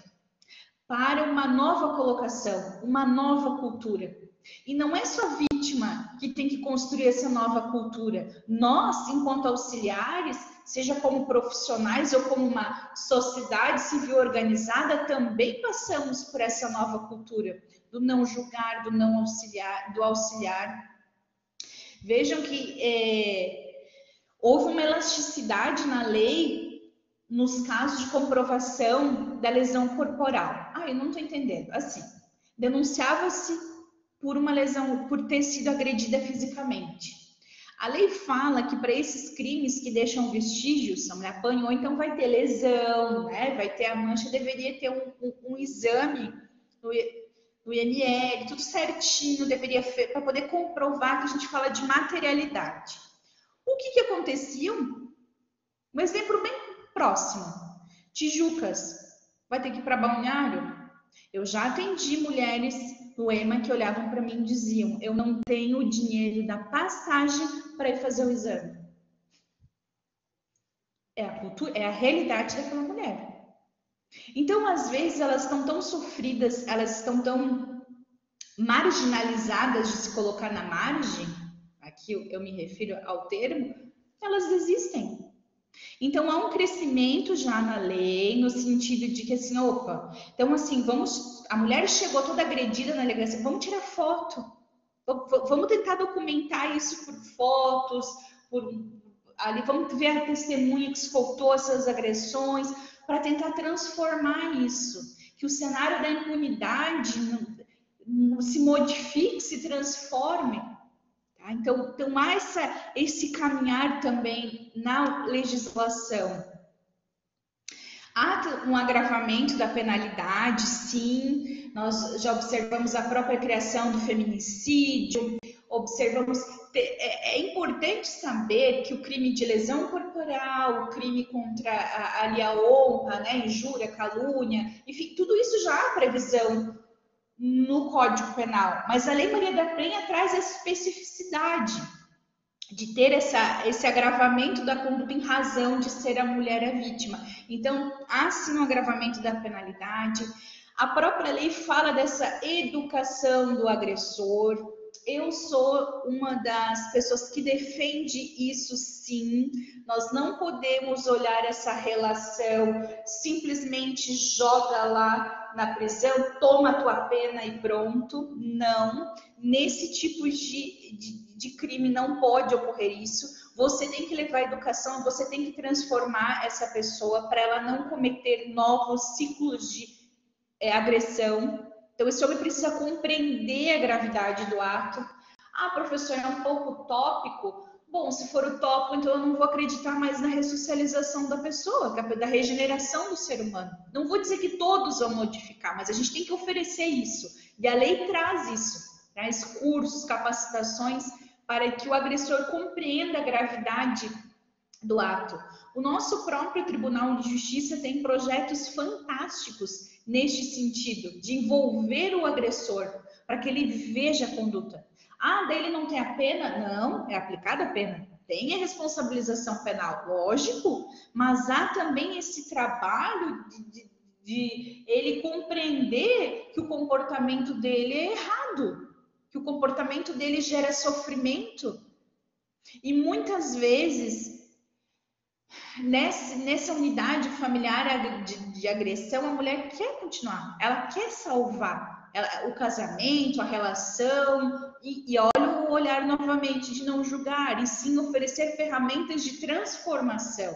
para uma nova colocação, uma nova cultura. E não é só a vítima que tem que construir essa nova cultura. Nós, enquanto auxiliares, seja como profissionais ou como uma sociedade civil organizada, também passamos por essa nova cultura do não julgar, do não auxiliar, do auxiliar. Vejam que houve uma elasticidade na lei nos casos de comprovação da lesão corporal. Eu não estou entendendo. Assim, denunciava-se por uma lesão, por ter sido agredida fisicamente. A lei fala que para esses crimes que deixam vestígios, a mulher apanhou, então vai ter lesão, né? Vai ter a mancha, deveria ter um exame do IML, tudo certinho, deveria para poder comprovar, que a gente fala de materialidade. O que acontecia? Um exemplo bem próximo. Tijucas, vai ter que ir para Balneário? Eu já atendi mulheres no EMA que olhavam para mim e diziam, eu não tenho o dinheiro da passagem para ir fazer o exame. É a cultura, é a realidade daquela mulher. Então, às vezes, elas estão tão sofridas, elas estão tão marginalizadas de se colocar na margem, aqui eu me refiro ao termo, elas existem. Então, há um crescimento já na lei, no sentido de que, assim, opa, então, assim, a mulher chegou toda agredida na delegacia, vamos tirar foto, vamos tentar documentar isso por fotos, ali, vamos ver a testemunha que escutou essas agressões, para tentar transformar isso, que o cenário da impunidade se modifique, se transforme. Então há esse caminhar também na legislação. Há um agravamento da penalidade, sim. Nós já observamos a própria criação do feminicídio, observamos... É importante saber que o crime de lesão corporal, o crime contra a honra, né, injúria, calúnia, enfim, tudo isso já há previsão no Código Penal, mas a Lei Maria da Penha traz essa especificidade de ter esse agravamento da conduta em razão de ser a mulher a vítima. Então, há sim um agravamento da penalidade. A própria lei fala dessa educação do agressor. Eu sou uma das pessoas que defende isso, sim. Nós não podemos olhar essa relação, simplesmente joga lá na prisão, toma a tua pena e pronto. Não, nesse tipo de crime não pode ocorrer isso. Você tem que levar a educação, você tem que transformar essa pessoa para ela não cometer novos ciclos de agressão. Então, esse homem precisa compreender a gravidade do ato. Ah, professor, é um pouco utópico. Bom, se for utópico, então eu não vou acreditar mais na ressocialização da pessoa, da regeneração do ser humano. Não vou dizer que todos vão modificar, mas a gente tem que oferecer isso. E a lei traz isso, traz cursos, capacitações para que o agressor compreenda a gravidade do ato. O nosso próprio Tribunal de Justiça tem projetos fantásticos neste sentido, de envolver o agressor, para que ele veja a conduta. Ah, daí ele não tem a pena? Não, é aplicada a pena. Tem a responsabilização penal, lógico, mas há também esse trabalho de ele compreender que o comportamento dele é errado, que o comportamento dele gera sofrimento. E muitas vezes, nessa unidade familiar de agressão, a mulher quer continuar, ela quer salvar o casamento, a relação, e olha o olhar novamente de não julgar, e sim oferecer ferramentas de transformação.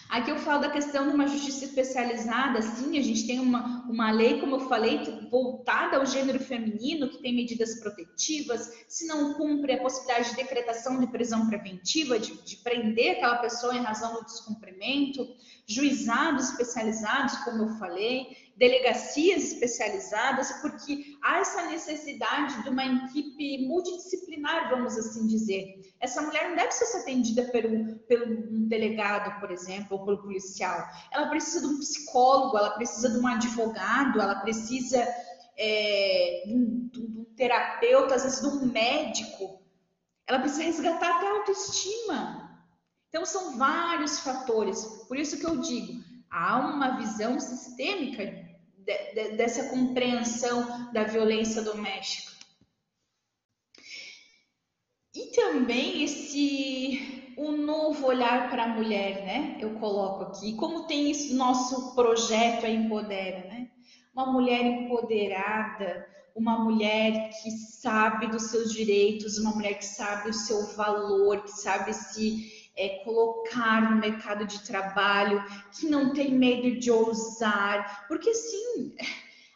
Aqui eu falo da questão de uma justiça especializada, sim, a gente tem uma lei, como eu falei, voltada ao gênero feminino, que tem medidas protetivas, se não cumpre a possibilidade de decretação de prisão preventiva, de prender aquela pessoa em razão do descumprimento, juizados especializados, como eu falei, delegacias especializadas, porque há essa necessidade de uma equipe multidisciplinar, vamos assim dizer. Essa mulher não deve ser atendida pelo delegado, por exemplo, ou pelo policial. Ela precisa de um psicólogo, ela precisa de um advogado, ela precisa de um terapeuta, às vezes de um médico. Ela precisa resgatar até a autoestima. Então, são vários fatores. Por isso que eu digo, há uma visão sistêmica dessa compreensão da violência doméstica. E também um novo olhar para a mulher, né? Eu coloco aqui. Como tem isso, nosso projeto a Empodera, né? Uma mulher empoderada, uma mulher que sabe dos seus direitos, uma mulher que sabe o seu valor, que sabe se colocar no mercado de trabalho, que não tem medo de ousar, porque sim,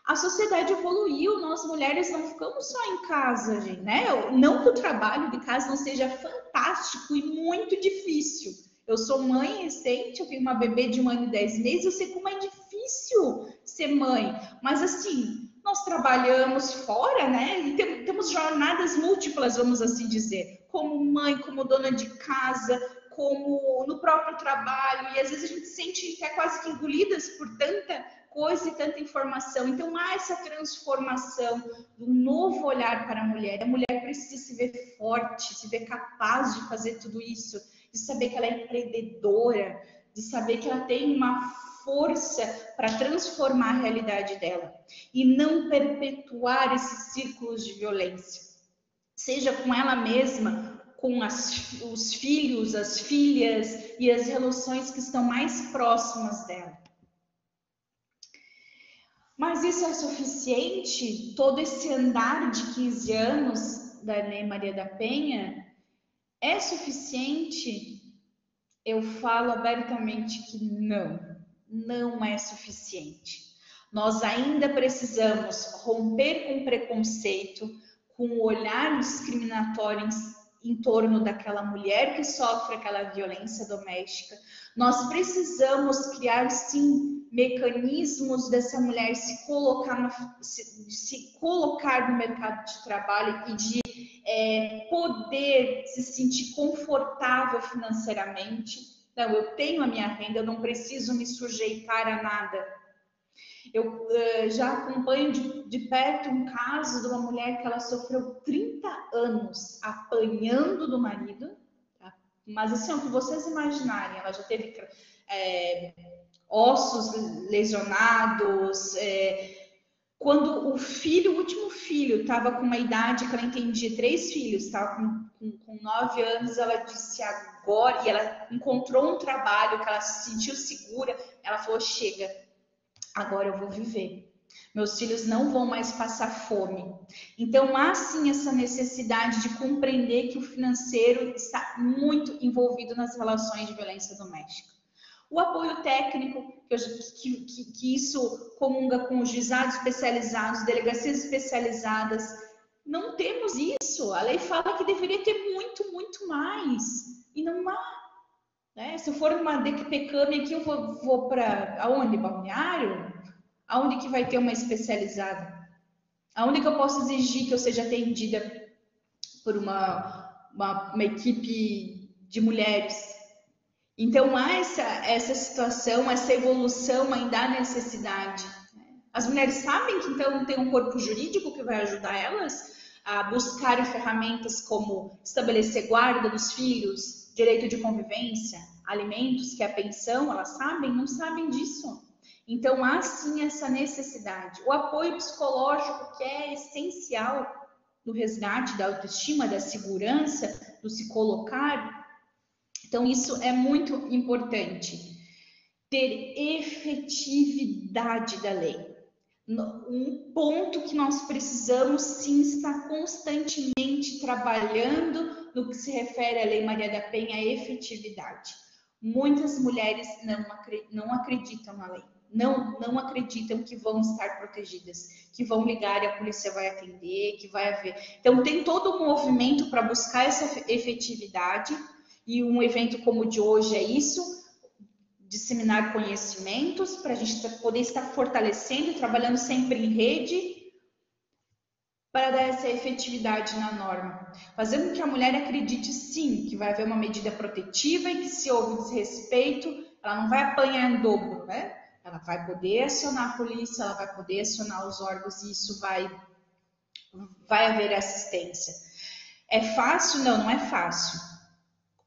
a sociedade evoluiu, nós mulheres não ficamos só em casa, gente, né? Não que o trabalho de casa não seja fantástico e muito difícil. Eu sou mãe recente, eu tenho uma bebê de 1 ano e 10 meses, eu sei como é difícil ser mãe, mas assim, nós trabalhamos fora, né? E temos jornadas múltiplas, vamos assim dizer, como mãe, como dona de casa, como no próprio trabalho, e às vezes a gente se sente até quase que engolidas por tanta coisa e tanta informação. Então há essa transformação, um novo olhar para a mulher. A mulher precisa se ver forte, se ver capaz de fazer tudo isso, de saber que ela é empreendedora, de saber que ela tem uma força para transformar a realidade dela e não perpetuar esses círculos de violência, seja com ela mesma, com os filhos, as filhas e as relações que estão mais próximas dela. Mas isso é suficiente? Todo esse andar de 15 anos da Lei Maria da Penha é suficiente? Eu falo abertamente que não é suficiente. Nós ainda precisamos romper com o preconceito, com o olhar discriminatório em torno daquela mulher que sofre aquela violência doméstica. Nós precisamos criar, sim, mecanismos dessa mulher se colocar no mercado de trabalho e de poder se sentir confortável financeiramente. Não, eu tenho a minha renda, eu não preciso me sujeitar a nada. Eu já acompanho de perto um caso de uma mulher que ela sofreu 30 anos apanhando do marido, tá? Mas assim, o que vocês imaginarem, ela já teve ossos lesionados, quando o último filho, estava com uma idade que ela entendia, 3 filhos, estava com 9 anos, ela disse agora, e ela encontrou um trabalho que ela se sentiu segura, ela falou, chega, agora eu vou viver. Meus filhos não vão mais passar fome. Então, há sim essa necessidade de compreender que o financeiro está muito envolvido nas relações de violência doméstica. O apoio técnico, que isso comunga com os juizados especializados, delegacias especializadas, não temos isso. A lei fala que deveria ter muito, muito mais. E não há. Né? Se eu for numa DPCAM aqui, eu vou para aonde? Balneário? Aonde que vai ter uma especializada? Aonde que eu posso exigir que eu seja atendida por uma equipe de mulheres? Então, há essa situação, essa evolução, ainda há necessidade. As mulheres sabem que, então, tem um corpo jurídico que vai ajudar elas a buscar ferramentas como estabelecer guarda dos filhos, direito de convivência, alimentos, que é a pensão, elas sabem? Não sabem disso. Então, há sim essa necessidade. O apoio psicológico, que é essencial no resgate da autoestima, da segurança, do se colocar. Então, isso é muito importante. Ter efetividade da lei. Um ponto que nós precisamos, sim, estar constantemente trabalhando no que se refere à Lei Maria da Penha, a efetividade. Muitas mulheres não acreditam na lei. Não acreditam que vão estar protegidas, que vão ligar e a polícia vai atender, que vai haver. Então, tem todo um movimento para buscar essa efetividade, e um evento como o de hoje é isso, disseminar conhecimentos, para a gente poder estar fortalecendo e trabalhando sempre em rede, para dar essa efetividade na norma. Fazendo com que a mulher acredite, sim, que vai haver uma medida protetiva e que, se houve desrespeito, ela não vai apanhar em dobro, né? Ela vai poder acionar a polícia, ela vai poder acionar os órgãos e isso vai haver assistência. É fácil? Não é fácil.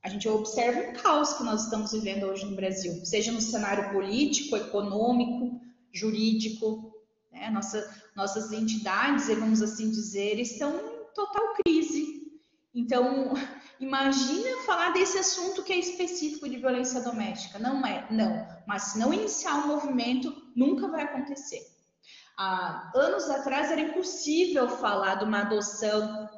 A gente observa um caos que nós estamos vivendo hoje no Brasil, seja no cenário político, econômico, jurídico, né? Nossas entidades, vamos assim dizer, estão em total crise. Então, imagina falar desse assunto que é específico de violência doméstica. Não é, não. Mas se não iniciar um movimento, nunca vai acontecer. Há anos atrás era impossível falar de uma adoção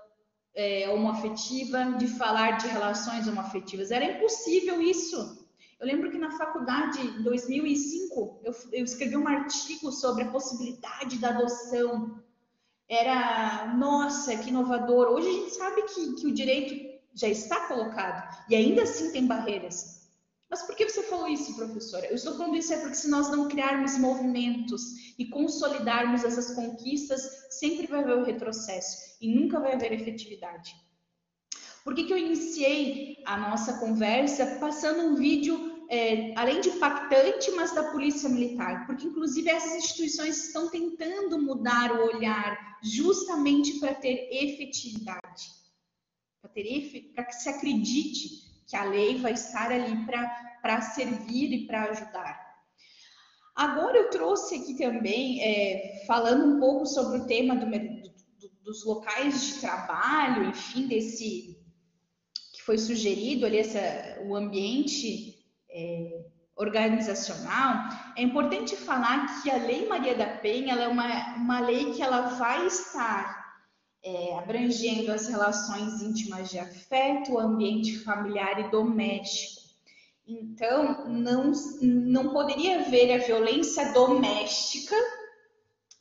homoafetiva, de falar de relações homoafetivas. Era impossível isso. Eu lembro que na faculdade, em 2005, eu escrevi um artigo sobre a possibilidade da adoção. Era, nossa, que inovador. Hoje a gente sabe que o direito já está colocado e ainda assim tem barreiras. Mas por que você falou isso, professora? Eu estou falando isso porque se nós não criarmos movimentos e consolidarmos essas conquistas, sempre vai haver o retrocesso e nunca vai haver efetividade. Por que eu iniciei a nossa conversa passando um vídeo, além de impactante, mas da Polícia Militar? Porque, inclusive, essas instituições estão tentando mudar o olhar justamente para ter efetividade, para que se acredite que a lei vai estar ali para servir e para ajudar. Agora eu trouxe aqui também, falando um pouco sobre o tema dos locais de trabalho, enfim, desse que foi sugerido ali, o ambiente organizacional. É importante falar que a Lei Maria da Penha, ela é uma lei que ela vai estar abrangendo as relações íntimas de afeto, o ambiente familiar e doméstico. Então, não poderia haver a violência doméstica,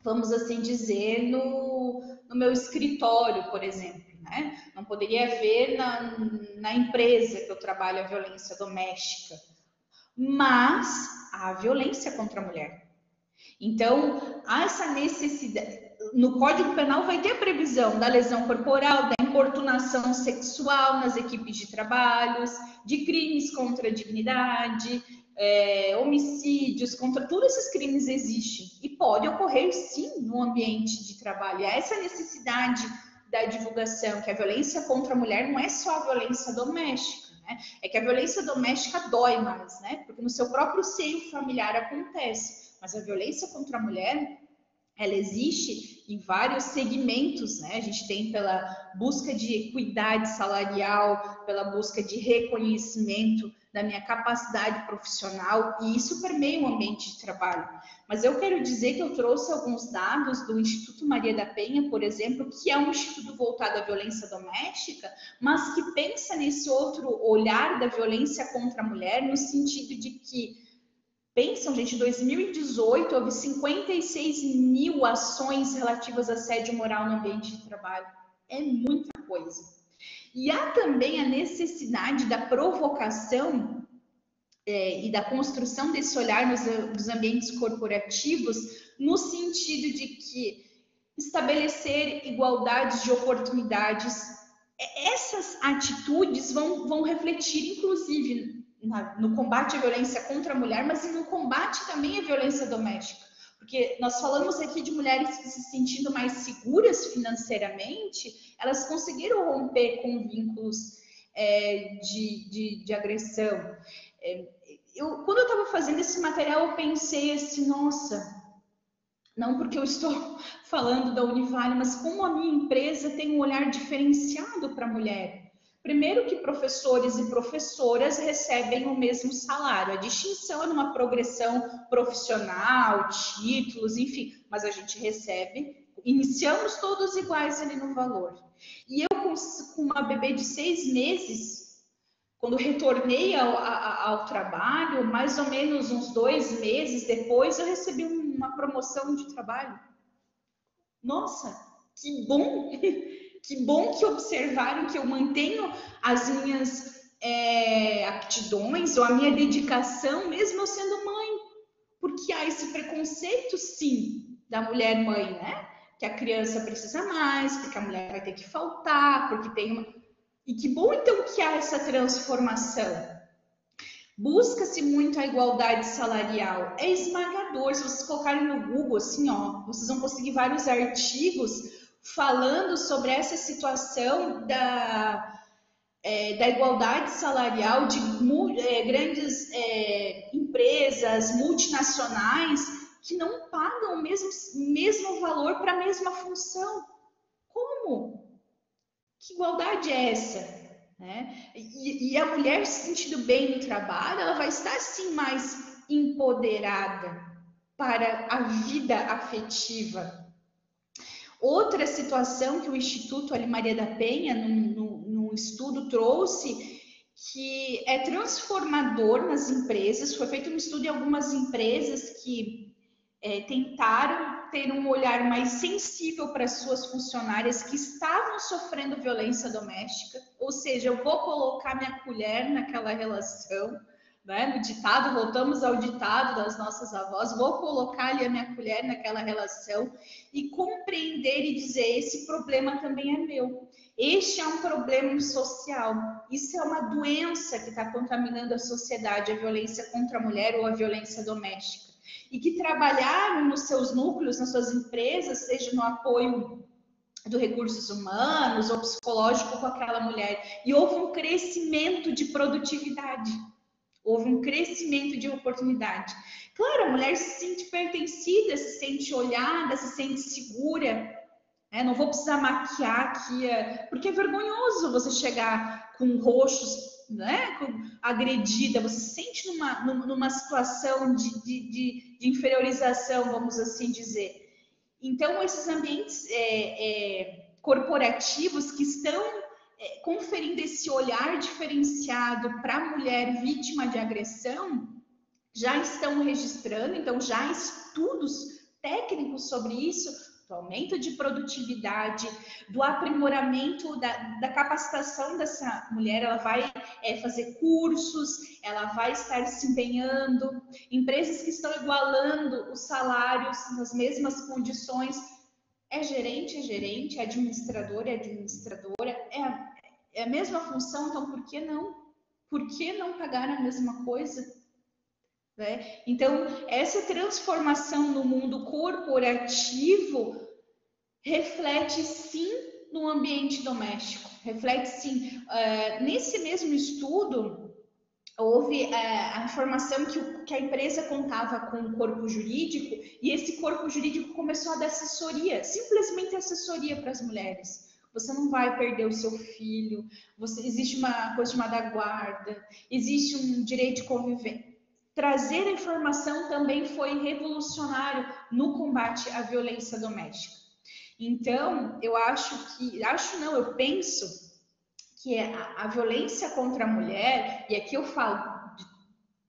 vamos assim dizer, no meu escritório, por exemplo, né? Não poderia haver na empresa que eu trabalho a violência doméstica, mas há violência contra a mulher. Então, há essa necessidade. No Código Penal vai ter a previsão da lesão corporal, da importunação sexual nas equipes de trabalhos, de crimes contra a dignidade, homicídios, contra todos esses crimes existem. E pode ocorrer, sim, no ambiente de trabalho. Há essa necessidade da divulgação, que a violência contra a mulher não é só a violência doméstica, né? É que a violência doméstica dói mais, né? Porque no seu próprio seio familiar acontece. Mas a violência contra a mulher, ela existe em vários segmentos, né? A gente tem pela busca de equidade salarial, pela busca de reconhecimento da minha capacidade profissional, e isso permeia o ambiente de trabalho. Mas eu quero dizer que eu trouxe alguns dados do Instituto Maria da Penha, por exemplo, que é um instituto voltado à violência doméstica, mas que pensa nesse outro olhar da violência contra a mulher, no sentido de que, pensam, gente, em 2018 houve 56 mil ações relativas a assédio moral no ambiente de trabalho. É muita coisa. E há também a necessidade da provocação e da construção desse olhar nos ambientes corporativos, no sentido de que estabelecer igualdades de oportunidades, essas atitudes vão refletir, inclusive, no combate à violência contra a mulher, mas no combate também à violência doméstica. Porque nós falamos aqui de mulheres que se sentindo mais seguras financeiramente, elas conseguiram romper com vínculos de agressão. Quando eu estava fazendo esse material, eu pensei assim, nossa, não porque eu estou falando da Univale, mas como a minha empresa tem um olhar diferenciado para a mulher. Primeiro que professores e professoras recebem o mesmo salário. A distinção é numa progressão profissional, títulos, enfim, mas a gente recebe, iniciamos todos iguais ali no valor. E eu, com uma bebê de 6 meses, quando retornei ao trabalho, mais ou menos uns 2 meses depois, eu recebi uma promoção de trabalho. Nossa, que bom! Que bom que observaram que eu mantenho as minhas aptidões ou a minha dedicação, mesmo eu sendo mãe. Porque há esse preconceito, sim, da mulher mãe, né? Que a criança precisa mais, porque a mulher vai ter que faltar, porque tem uma... E que bom, então, que há essa transformação. Busca-se muito a igualdade salarial. É esmagador. Se vocês colocarem no Google, assim, ó, vocês vão conseguir vários artigos falando sobre essa situação da igualdade salarial de grandes empresas multinacionais que não pagam o mesmo valor para a mesma função. Como? Que igualdade é essa? Né? E a mulher se sentindo bem no trabalho, ela vai estar assim mais empoderada para a vida afetiva. Outra situação que o Instituto Maria da Penha, num estudo, trouxe, que é transformador nas empresas. Foi feito um estudo em algumas empresas que tentaram ter um olhar mais sensível para as suas funcionárias que estavam sofrendo violência doméstica. Ou seja, eu vou colocar minha colher naquela relação, né? No ditado, voltamos ao ditado das nossas avós, vou colocar ali a minha colher naquela relação e compreender e dizer, esse problema também é meu. Este é um problema social. Isso é uma doença que está contaminando a sociedade, a violência contra a mulher ou a violência doméstica. E que trabalharam nos seus núcleos, nas suas empresas, seja no apoio do recursos humanos ou psicológico com aquela mulher. E houve um crescimento de produtividade. Houve um crescimento de oportunidade. Claro, a mulher se sente pertencida, se sente olhada, se sente segura. Não vou precisar maquiar aqui, porque é vergonhoso você chegar com roxos, né, agredida, você se sente numa situação de inferiorização, vamos assim dizer. Então, esses ambientes corporativos que estão conferindo esse olhar diferenciado para a mulher vítima de agressão, já estão registrando, então já há estudos técnicos sobre isso, do aumento de produtividade, do aprimoramento da capacitação dessa mulher. Ela vai fazer cursos, ela vai estar se empenhando, empresas que estão igualando os salários nas mesmas condições. É gerente, é administradora, é a mesma função, então por que não? Por que não pagar a mesma coisa? Né? Então, essa transformação no mundo corporativo reflete sim no ambiente doméstico, reflete sim. Nesse mesmo estudo, houve a informação que a empresa contava com um corpo jurídico, e esse corpo jurídico começou a dar assessoria, simplesmente assessoria para as mulheres. Você não vai perder o seu filho, existe uma coisa chamada guarda, existe um direito de convivência. Trazer a informação também foi revolucionário no combate à violência doméstica. Então, eu penso que a violência contra a mulher, e aqui eu falo de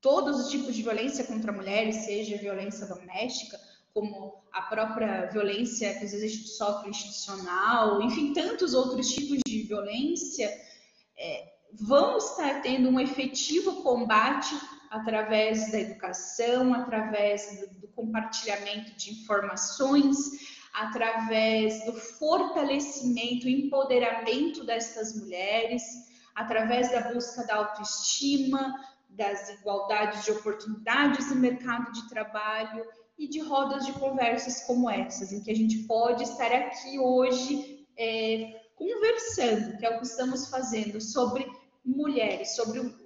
todos os tipos de violência contra a mulher, seja violência doméstica, como a própria violência que às vezes a gente sofre institucional, enfim, tantos outros tipos de violência, vão estar tendo um efetivo combate através da educação, através do compartilhamento de informações, através do fortalecimento, empoderamento dessas mulheres, através da busca da autoestima, das igualdades de oportunidades no mercado de trabalho e de rodas de conversas como essas, em que a gente pode estar aqui hoje conversando, que é o que estamos fazendo, sobre mulheres, sobre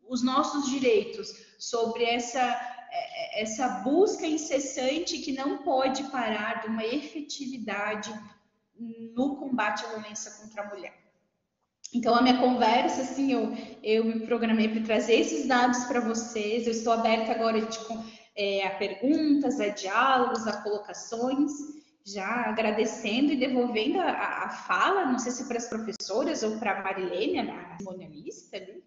os nossos direitos, sobre essa busca incessante que não pode parar de uma efetividade no combate à violência contra a mulher. Então, a minha conversa, assim, eu me programei para trazer esses dados para vocês. Eu estou aberta agora a perguntas, a diálogos, a colocações, já agradecendo e devolvendo a fala, não sei se para as professoras ou para a Marilene, a cerimonialista ali.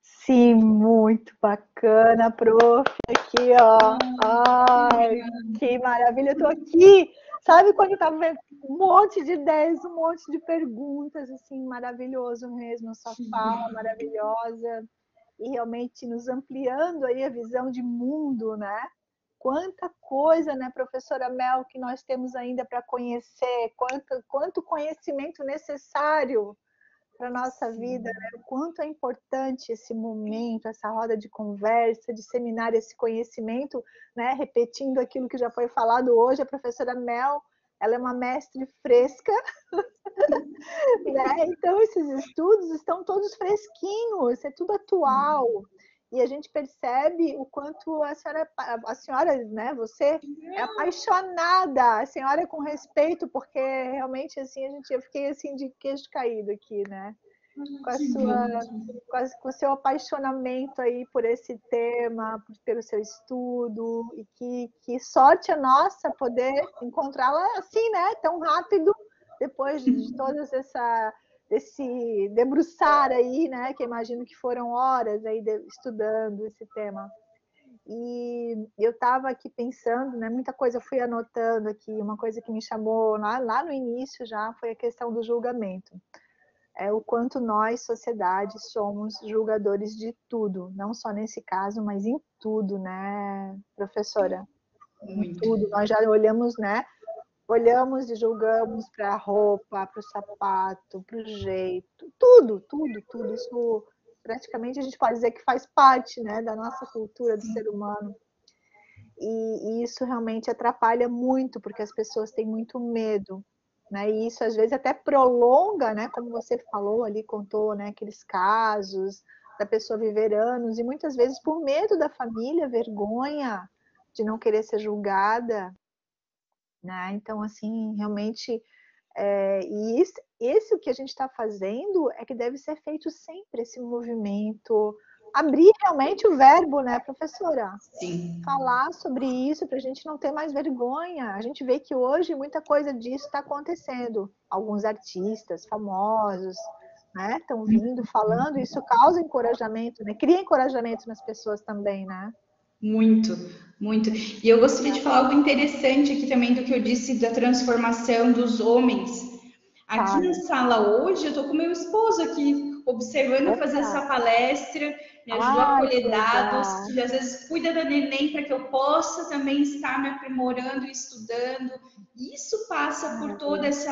Sim, muito bacana, prof, aqui, ó. Ai, que maravilha, eu tô aqui. Sabe quando eu tava vendo um monte de ideias, um monte de perguntas, assim, maravilhoso mesmo, sua fala maravilhosa, e realmente nos ampliando aí a visão de mundo, né? Quanta coisa, né, professora Mel, que nós temos ainda para conhecer, quanto conhecimento necessário para a nossa vida, né? O quanto é importante esse momento, essa roda de conversa, disseminar esse conhecimento, né? Repetindo aquilo que já foi falado hoje, a professora Mel, ela é uma mestre fresca, né? Então esses estudos estão todos fresquinhos, é tudo atual. E a gente percebe o quanto a senhora, né, você é apaixonada, a senhora com respeito, porque realmente assim eu fiquei assim de queixo caído aqui, né? Com o seu apaixonamento aí por esse tema, pelo seu estudo, e que sorte a nossa poder encontrá-la assim, né, tão rápido, depois de todas desse debruçar aí, né, que imagino que foram horas aí estudando esse tema. E eu estava aqui pensando, né, muita coisa eu fui anotando aqui, uma coisa que me chamou lá no início já foi a questão do julgamento. O quanto nós, sociedade, somos julgadores de tudo, não só nesse caso, mas em tudo, né, professora? Em tudo, nós já olhamos, né? Olhamos e julgamos para a roupa, para o sapato, para o jeito, tudo. Isso praticamente a gente pode dizer que faz parte, né, da nossa cultura do ser humano. E isso realmente atrapalha muito, porque as pessoas têm muito medo, né? E isso às vezes até prolonga, né, como você falou ali, contou, né, aqueles casos, da pessoa viver anos, e muitas vezes por medo da família, vergonha de não querer ser julgada, né? Então, assim, realmente, e esse o que a gente está fazendo é que deve ser feito sempre, esse movimento, abrir realmente o verbo, né, professora? Sim. Falar sobre isso para a gente não ter mais vergonha. A gente vê que hoje muita coisa disso está acontecendo. Alguns artistas famosos, né, estão vindo falando, isso causa encorajamento, né? Cria encorajamento nas pessoas também, né? Muito, muito. E eu gostaria de falar algo interessante aqui também do que eu disse da transformação dos homens. Aqui na sala hoje, eu estou com meu esposo aqui, observando fazer essa palestra, me ajudou a colher dados, que às vezes cuida da neném para que eu possa também estar me aprimorando e estudando. Isso passa por toda esse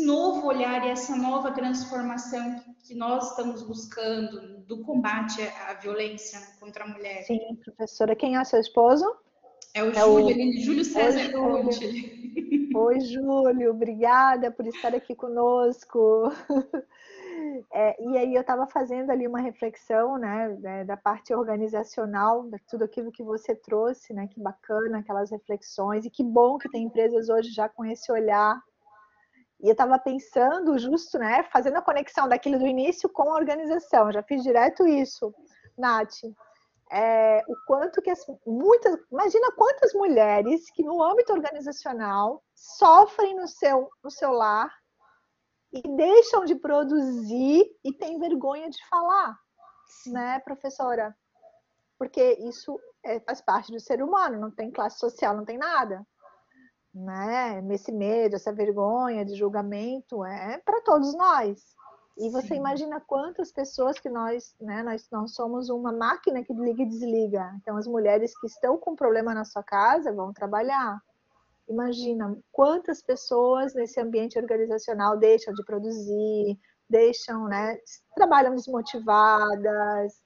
novo olhar e essa nova transformação que nós estamos buscando do combate à violência contra a mulher. Sim, professora. Quem é seu esposo? É o Júlio, Júlio César Conte. Oi, Júlio, obrigada por estar aqui conosco. E aí eu estava fazendo ali uma reflexão, né, da parte organizacional, de tudo aquilo que você trouxe, né, que bacana, aquelas reflexões, e que bom que tem empresas hoje já com esse olhar. E eu estava pensando justo, né, fazendo a conexão daquilo do início com a organização, já fiz direto isso, Nath. O quanto que imagina quantas mulheres que no âmbito organizacional sofrem no seu lar e deixam de produzir e têm vergonha de falar, né, professora? Porque isso faz parte do ser humano, não tem classe social, não tem nada, né? Esse medo, essa vergonha de julgamento é para todos nós. E você imagina quantas pessoas que nós não somos uma máquina que liga e desliga. Então, as mulheres que estão com problema na sua casa vão trabalhar. Imagina quantas pessoas nesse ambiente organizacional deixam de produzir, trabalham desmotivadas,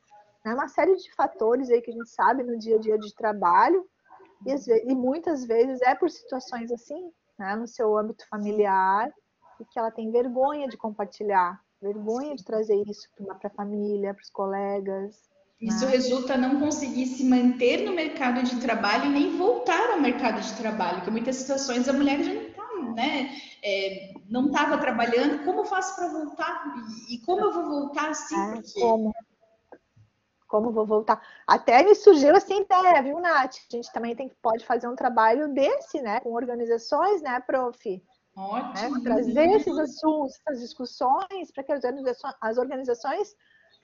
né? Uma série de fatores aí que a gente sabe no dia a dia de trabalho, e muitas vezes é por situações assim, né? No seu âmbito familiar, e que ela tem vergonha de compartilhar, vergonha de trazer isso para a família, para os colegas. Isso resulta não conseguir se manter no mercado de trabalho nem voltar ao mercado de trabalho, que em muitas situações a mulher já não está, né? Não estava trabalhando, como eu faço para voltar? E como eu vou voltar assim? Como vou voltar? Até me surgiu essa ideia, viu, Nath? A gente também pode fazer um trabalho desse, né? Com organizações, né, prof? Ótimo. Trazer esses assuntos, essas discussões, para que as organizações,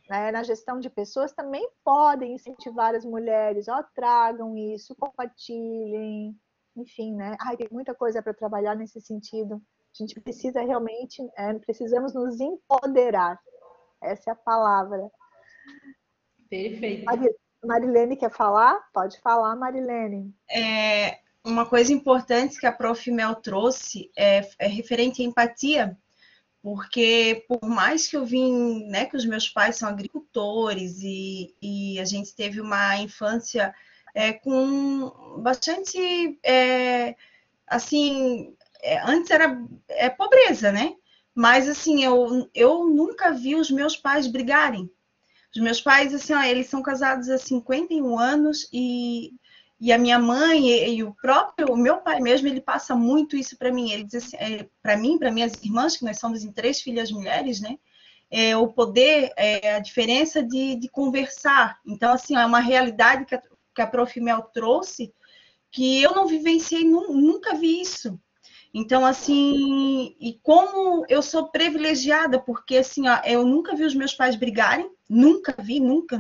né, na gestão de pessoas também podem incentivar as mulheres, tragam isso, compartilhem, enfim, né? Tem muita coisa para trabalhar nesse sentido. A gente precisa realmente, precisamos nos empoderar. Essa é a palavra. Perfeito. Marilene quer falar? Pode falar, Marilene. Uma coisa importante que a Prof. Mel trouxe é referente à empatia, porque por mais que eu vim, né, que os meus pais são agricultores e a gente teve uma infância com bastante, assim, antes era pobreza, né? Mas, assim, eu nunca vi os meus pais brigarem. Os meus pais, assim, eles são casados há 51 anos e a minha mãe e o meu pai mesmo, ele passa muito isso para mim. Ele diz assim, para mim, para minhas irmãs, que nós somos em 3 filhas mulheres, né? O poder, a diferença de conversar. Então, assim, é uma realidade que a Prof. Mel trouxe que eu não vivenciei, nunca vi isso. Então, assim, e como eu sou privilegiada, porque, assim, eu nunca vi os meus pais brigarem, nunca vi, nunca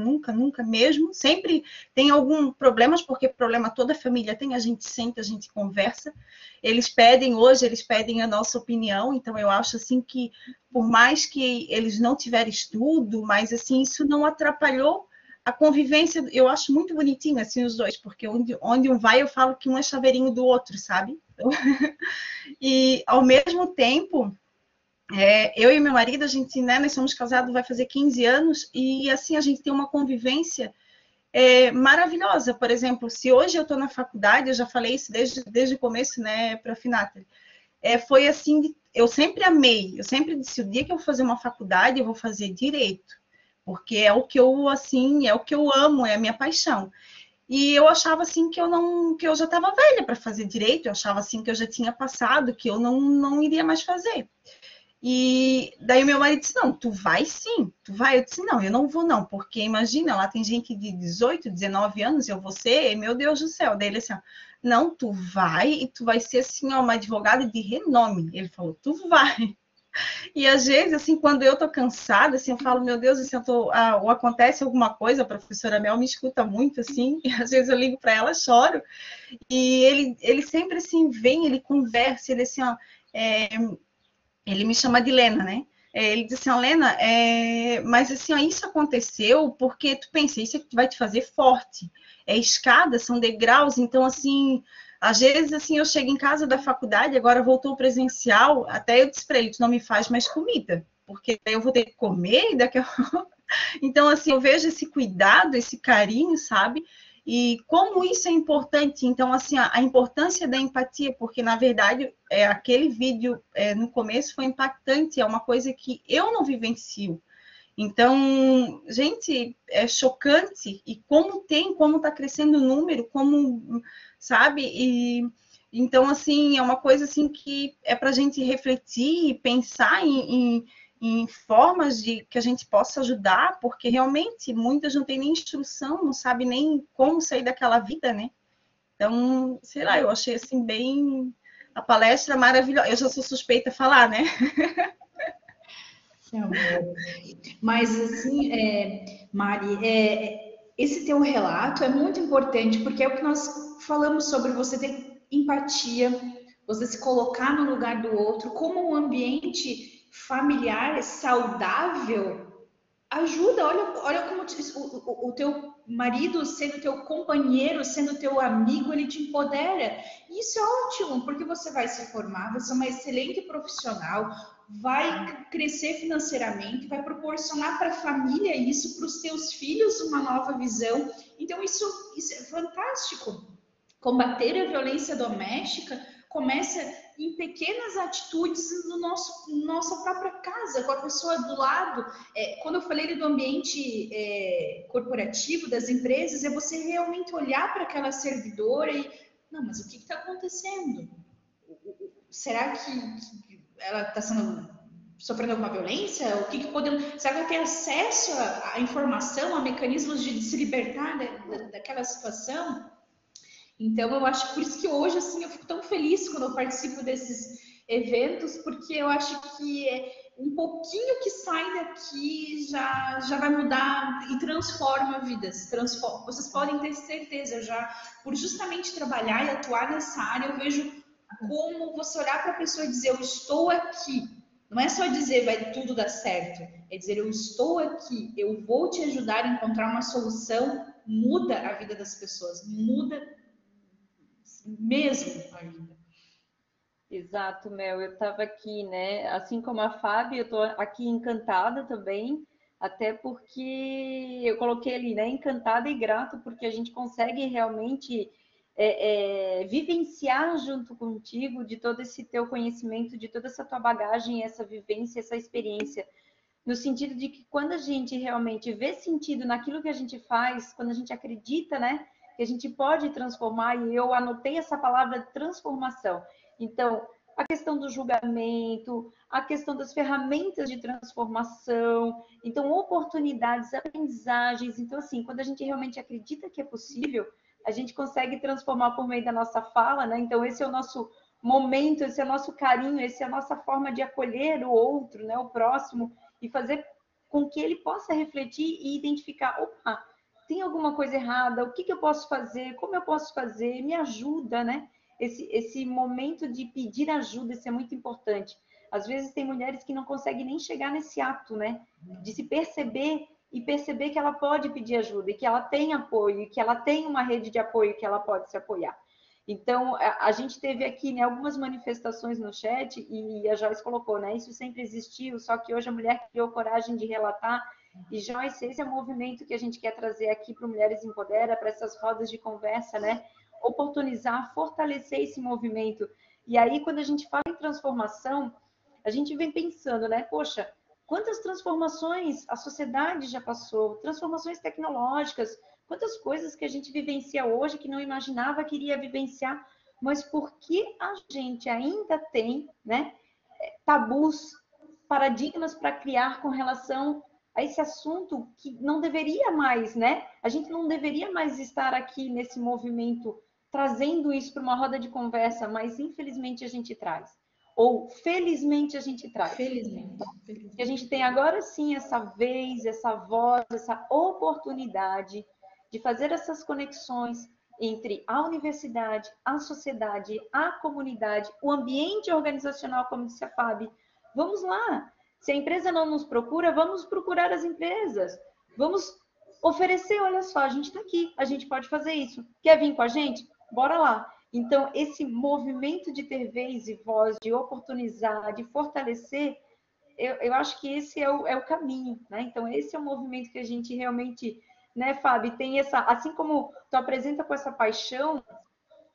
mesmo. Sempre tem algum problema, porque problema toda a família tem, a gente senta, a gente conversa. Eles pedem a nossa opinião, então eu acho, assim, que por mais que eles não tiverem estudo, mas, assim, isso não atrapalhou a convivência. Eu acho muito bonitinho, assim, os dois, porque onde um vai, eu falo que um é chaveirinho do outro, sabe? E, ao mesmo tempo, eu e meu marido, a gente, né, nós somos casados, vai fazer 15 anos, e assim, a gente tem uma convivência maravilhosa. Por exemplo, se hoje eu estou na faculdade, eu já falei isso desde o começo, né, Prof. Nathalie, foi assim, eu sempre amei, eu sempre disse, o dia que eu vou fazer uma faculdade, eu vou fazer direito, porque é o que eu, assim, é o que eu amo, é a minha paixão. E eu achava assim que eu já estava velha para fazer direito, eu achava assim que eu já tinha passado, que eu não iria mais fazer. E daí o meu marido disse, não, tu vai sim, tu vai. Eu disse, não, eu não vou não, porque imagina, lá tem gente de 18, 19 anos, eu vou ser, meu Deus do céu. Daí ele assim, ó, não, tu vai e tu vai ser assim, ó, uma advogada de renome. Ele falou, tu vai. E às vezes, assim, quando eu tô cansada, assim, eu falo, meu Deus, assim, ou acontece alguma coisa, a professora Mel me escuta muito, assim, e às vezes eu ligo para ela, choro, e ele sempre, assim, vem, ele conversa, ele assim, ó, ele me chama de Lena, né? Ele disse assim, Lena, mas assim, ó, isso aconteceu porque tu pensa, isso é que vai te fazer forte. É escada, são degraus, então assim, às vezes assim, eu chego em casa da faculdade, agora voltou o presencial, até eu disse para ele, tu não me faz mais comida, porque eu vou ter que comer e daqui a pouco... Então assim, eu vejo esse cuidado, esse carinho, sabe? E como isso é importante, então, assim, a importância da empatia, porque, na verdade, aquele vídeo no começo foi impactante, é uma coisa que eu não vivencio. Então, gente, é chocante, e como está crescendo o número, como, sabe? E, então, assim, é uma coisa, assim, que é para a gente refletir e pensar em formas de que a gente possa ajudar, porque realmente muitas não têm nem instrução, não sabem nem como sair daquela vida, né? Então, sei lá, eu achei assim bem a palestra maravilhosa. Eu já sou suspeita a falar, né? Que amor. Mas assim, Mari, esse teu relato é muito importante, porque é o que nós falamos sobre você ter empatia, você se colocar no lugar do outro, como um ambiente familiar saudável ajuda. Olha como o teu marido sendo teu companheiro, sendo teu amigo, ele te empodera. E isso é ótimo, porque você vai se formar, vai ser uma excelente profissional, vai crescer financeiramente, vai proporcionar para a família isso, para os teus filhos uma nova visão. Então isso é fantástico. Combater a violência doméstica começa em pequenas atitudes no nossa própria casa, com a pessoa do lado. Quando eu falei do ambiente corporativo, das empresas, é você realmente olhar para aquela servidora e, não, mas o que está acontecendo? Será que ela está sofrendo alguma violência? O que podemos? Será que ela tem acesso à informação, a mecanismos de se libertar daquela situação? Então, eu acho por isso que hoje, assim, eu fico tão feliz quando eu participo desses eventos, porque eu acho que um pouquinho que sai daqui já vai mudar e transforma vidas. Vocês podem ter certeza, por justamente trabalhar e atuar nessa área, eu vejo como você olhar para a pessoa e dizer, eu estou aqui. Não é só dizer, vai tudo dar certo. É dizer, eu estou aqui, eu vou te ajudar a encontrar uma solução, muda a vida das pessoas, muda mesmo ainda. Exato, Mel. Eu estava aqui, né? Assim como a Fábio, eu estou aqui encantada também, até porque eu coloquei ali, né? Encantada e grata, porque a gente consegue realmente vivenciar junto contigo de todo esse teu conhecimento, de toda essa tua bagagem, essa vivência, essa experiência. No sentido de que quando a gente realmente vê sentido naquilo que a gente faz, quando a gente acredita, né? Que a gente pode transformar, e eu anotei essa palavra transformação. Então, a questão do julgamento, a questão das ferramentas de transformação, então, oportunidades, aprendizagens. Então, assim, quando a gente realmente acredita que é possível, a gente consegue transformar por meio da nossa fala, né? Então, esse é o nosso momento, esse é o nosso carinho, essa é a nossa forma de acolher o outro, né? O próximo, e fazer com que ele possa refletir e identificar, opa, tem alguma coisa errada, o que eu posso fazer, como eu posso fazer, me ajuda, né? Esse momento de pedir ajuda, isso é muito importante. Às vezes tem mulheres que não conseguem nem chegar nesse ato, né? De se perceber e perceber que ela pode pedir ajuda, e que ela tem apoio, e que ela tem uma rede de apoio que ela pode se apoiar. Então, a gente teve aqui, né, algumas manifestações no chat, e a Joyce colocou, né? Isso sempre existiu, só que hoje a mulher criou coragem de relatar. E, Joyce, esse é o movimento que a gente quer trazer aqui para o Mulheres Empodera, para essas rodas de conversa, né? Oportunizar, fortalecer esse movimento. E aí, quando a gente fala em transformação, a gente vem pensando, né? Poxa, Quantas transformações a sociedade já passou, transformações tecnológicas, quantas coisas que a gente vivencia hoje que não imaginava que iria vivenciar, mas porque a gente ainda tem, né, tabus, paradigmas para criar com relação a esse assunto que não deveria mais, né? A gente não deveria mais estar aqui nesse movimento trazendo isso para uma roda de conversa, mas infelizmente a gente traz. Ou felizmente a gente traz. Felizmente. E a gente tem agora sim essa vez, essa voz, essa oportunidade de fazer essas conexões entre a universidade, a sociedade, a comunidade, o ambiente organizacional, como disse a Fábio. Vamos lá. Se a empresa não nos procura, vamos procurar as empresas. Vamos oferecer, olha só, a gente está aqui, a gente pode fazer isso. Quer vir com a gente? Bora lá. Então, esse movimento de ter vez e voz, de oportunizar, de fortalecer, eu acho que esse é o caminho, né? Então, esse é o movimento que a gente realmente, né, Fábio, tem essa... Assim como tu apresenta com essa paixão,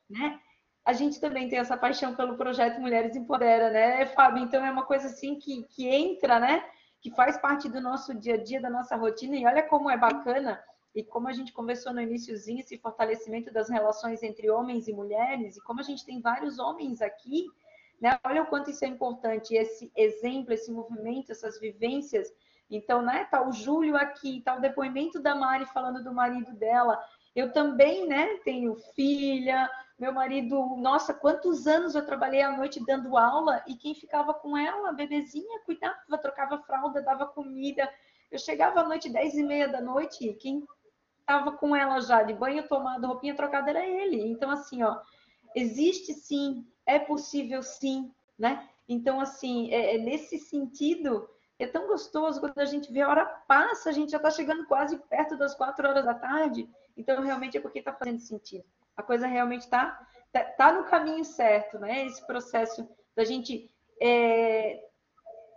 né? A gente também tem essa paixão pelo projeto Mulheres Empodera, né, Fábio? Então, é uma coisa assim que entra, né? Que faz parte do nosso dia a dia, da nossa rotina. E olha como é bacana, e como a gente conversou no iniciozinho, esse fortalecimento das relações entre homens e mulheres, e como a gente tem vários homens aqui, né? Olha o quanto isso é importante, esse exemplo, esse movimento, essas vivências. Então, né, tá o Júlio aqui, tá o depoimento da Mari falando do marido dela. Eu também, né, tenho filha, meu marido, nossa, quantos anos eu trabalhei à noite dando aula e quem ficava com ela, a bebezinha, cuidava, trocava fralda, dava comida. Eu chegava à noite, 10h30 da noite, e quem estava com ela já de banho tomado, roupinha trocada, era ele. Então, assim, ó, existe sim, é possível sim, né? Então, assim, nesse sentido, é tão gostoso quando a gente vê a hora passa, a gente já está chegando quase perto das 4 horas da tarde. Então, realmente é porque está fazendo sentido. A coisa realmente está no caminho certo, né? Esse processo da gente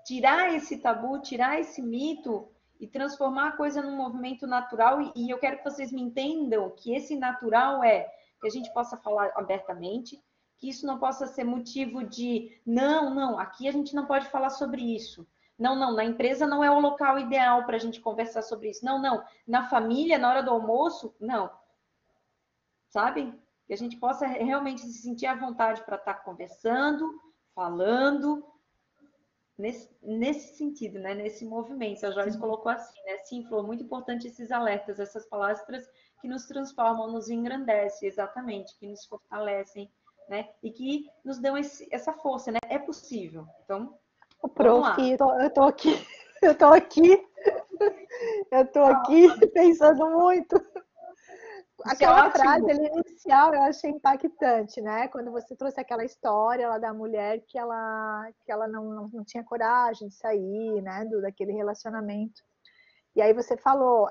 tirar esse tabu, tirar esse mito e transformar a coisa num movimento natural. E eu quero que vocês me entendam que esse natural é que a gente possa falar abertamente, que isso não possa ser motivo de não, aqui a gente não pode falar sobre isso. Não, na empresa não é o local ideal para a gente conversar sobre isso. Não, na família, na hora do almoço, não. Sabe? Que a gente possa realmente se sentir à vontade para estar conversando, falando, nesse sentido, né? Nesse movimento. A Joyce colocou assim, né? Sim, Flor, muito importante esses alertas, essas palestras que nos transformam, nos engrandecem, exatamente, que nos fortalecem, né? E que nos dão essa força, né? É possível. Então, Prof, eu tô aqui pensando muito. Aquela frase ali inicial eu achei impactante, né? Quando você trouxe aquela história lá da mulher que ela não tinha coragem de sair, né? Daquele relacionamento. E aí você falou,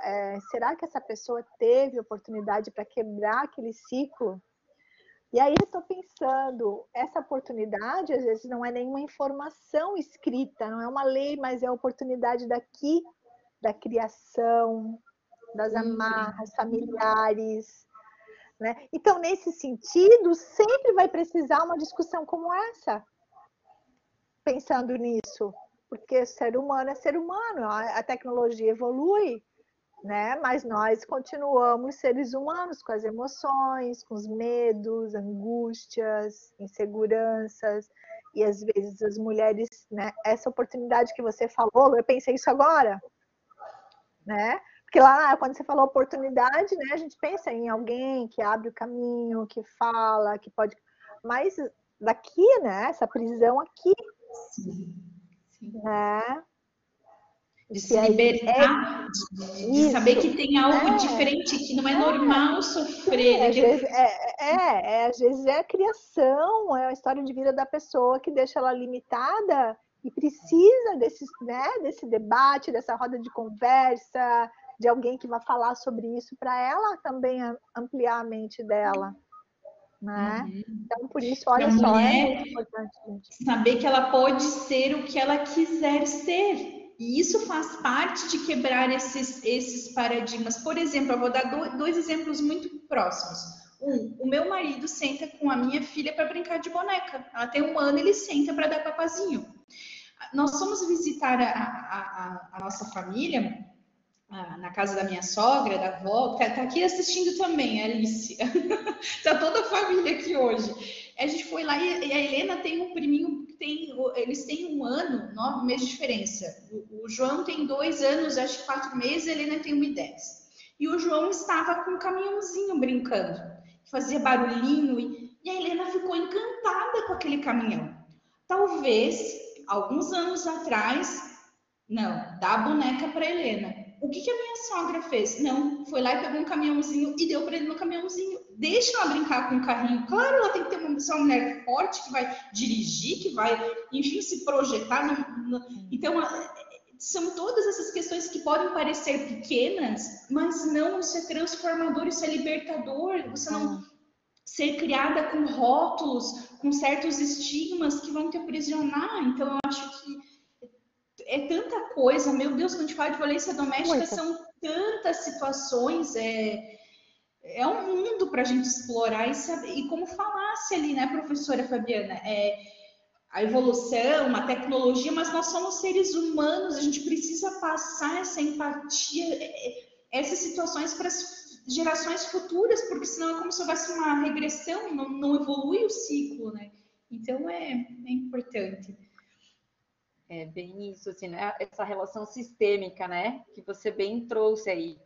será que essa pessoa teve oportunidade para quebrar aquele ciclo? E aí eu estou pensando, essa oportunidade às vezes não é nenhuma informação escrita, não é uma lei, mas é a oportunidade daqui, da criação, das amarras familiares, né? Então, nesse sentido, sempre vai precisar uma discussão como essa, pensando nisso, porque ser humano é ser humano, a tecnologia evolui, né? Mas nós continuamos seres humanos com as emoções, com os medos, angústias, inseguranças, e às vezes as mulheres, né? Essa oportunidade que você falou, eu pensei isso agora, né? Porque lá, quando você falou oportunidade, né, a gente pensa em alguém que abre o caminho, que fala, que pode... Mas daqui, né, essa prisão aqui, sim. né? De se libertar, de saber que tem algo diferente, que não é normal sofrer. Às vezes é a criação, é a história de vida da pessoa que deixa ela limitada e precisa desse debate, dessa roda de conversa, de alguém que vai falar sobre isso para ela também ampliar a mente dela, né? Então, por isso, olha só, é muito importante, gente. Saber que ela pode ser o que ela quiser ser. E isso faz parte de quebrar esses paradigmas. Por exemplo, eu vou dar dois exemplos muito próximos. O meu marido senta com a minha filha para brincar de boneca. Ela tem 1 ano, ele senta para dar papazinho. Nós fomos visitar a nossa família na casa da minha sogra, da avó, tá aqui assistindo também, a Alice. Tá toda a família aqui hoje. A gente foi lá e a Helena tem um priminho que eles têm 1 ano, 9 meses de diferença. O João tem 2 anos, acho que 4 meses, a Helena tem 1 e 10. E o João estava com um caminhãozinho brincando, fazia barulhinho, e a Helena ficou encantada com aquele caminhão. Talvez, alguns anos atrás, não, dá a boneca para Helena. O que a minha sogra fez? Não, foi lá e pegou um caminhãozinho e deu para ele no caminhãozinho. Deixa ela brincar com o carrinho. Claro, ela tem que ter uma mulher forte que vai dirigir, que vai, enfim, se projetar. Então, são todas essas questões que podem parecer pequenas, mas não, isso é transformador, isso é libertador. Você não ser criada com rótulos, com certos estigmas que vão te aprisionar. Então, eu acho que é tanta coisa, meu Deus, quando a gente fala de violência doméstica, são tantas situações, é um mundo para a gente explorar e saber, e como falasse ali, né, professora Fabiana, a evolução, a tecnologia, mas nós somos seres humanos, a gente precisa passar essa empatia, essas situações para as gerações futuras, porque senão é como se houvesse uma regressão, não evolui o ciclo, né? Então é importante. É bem isso, assim, né? Essa relação sistêmica, né? Que você bem trouxe aí.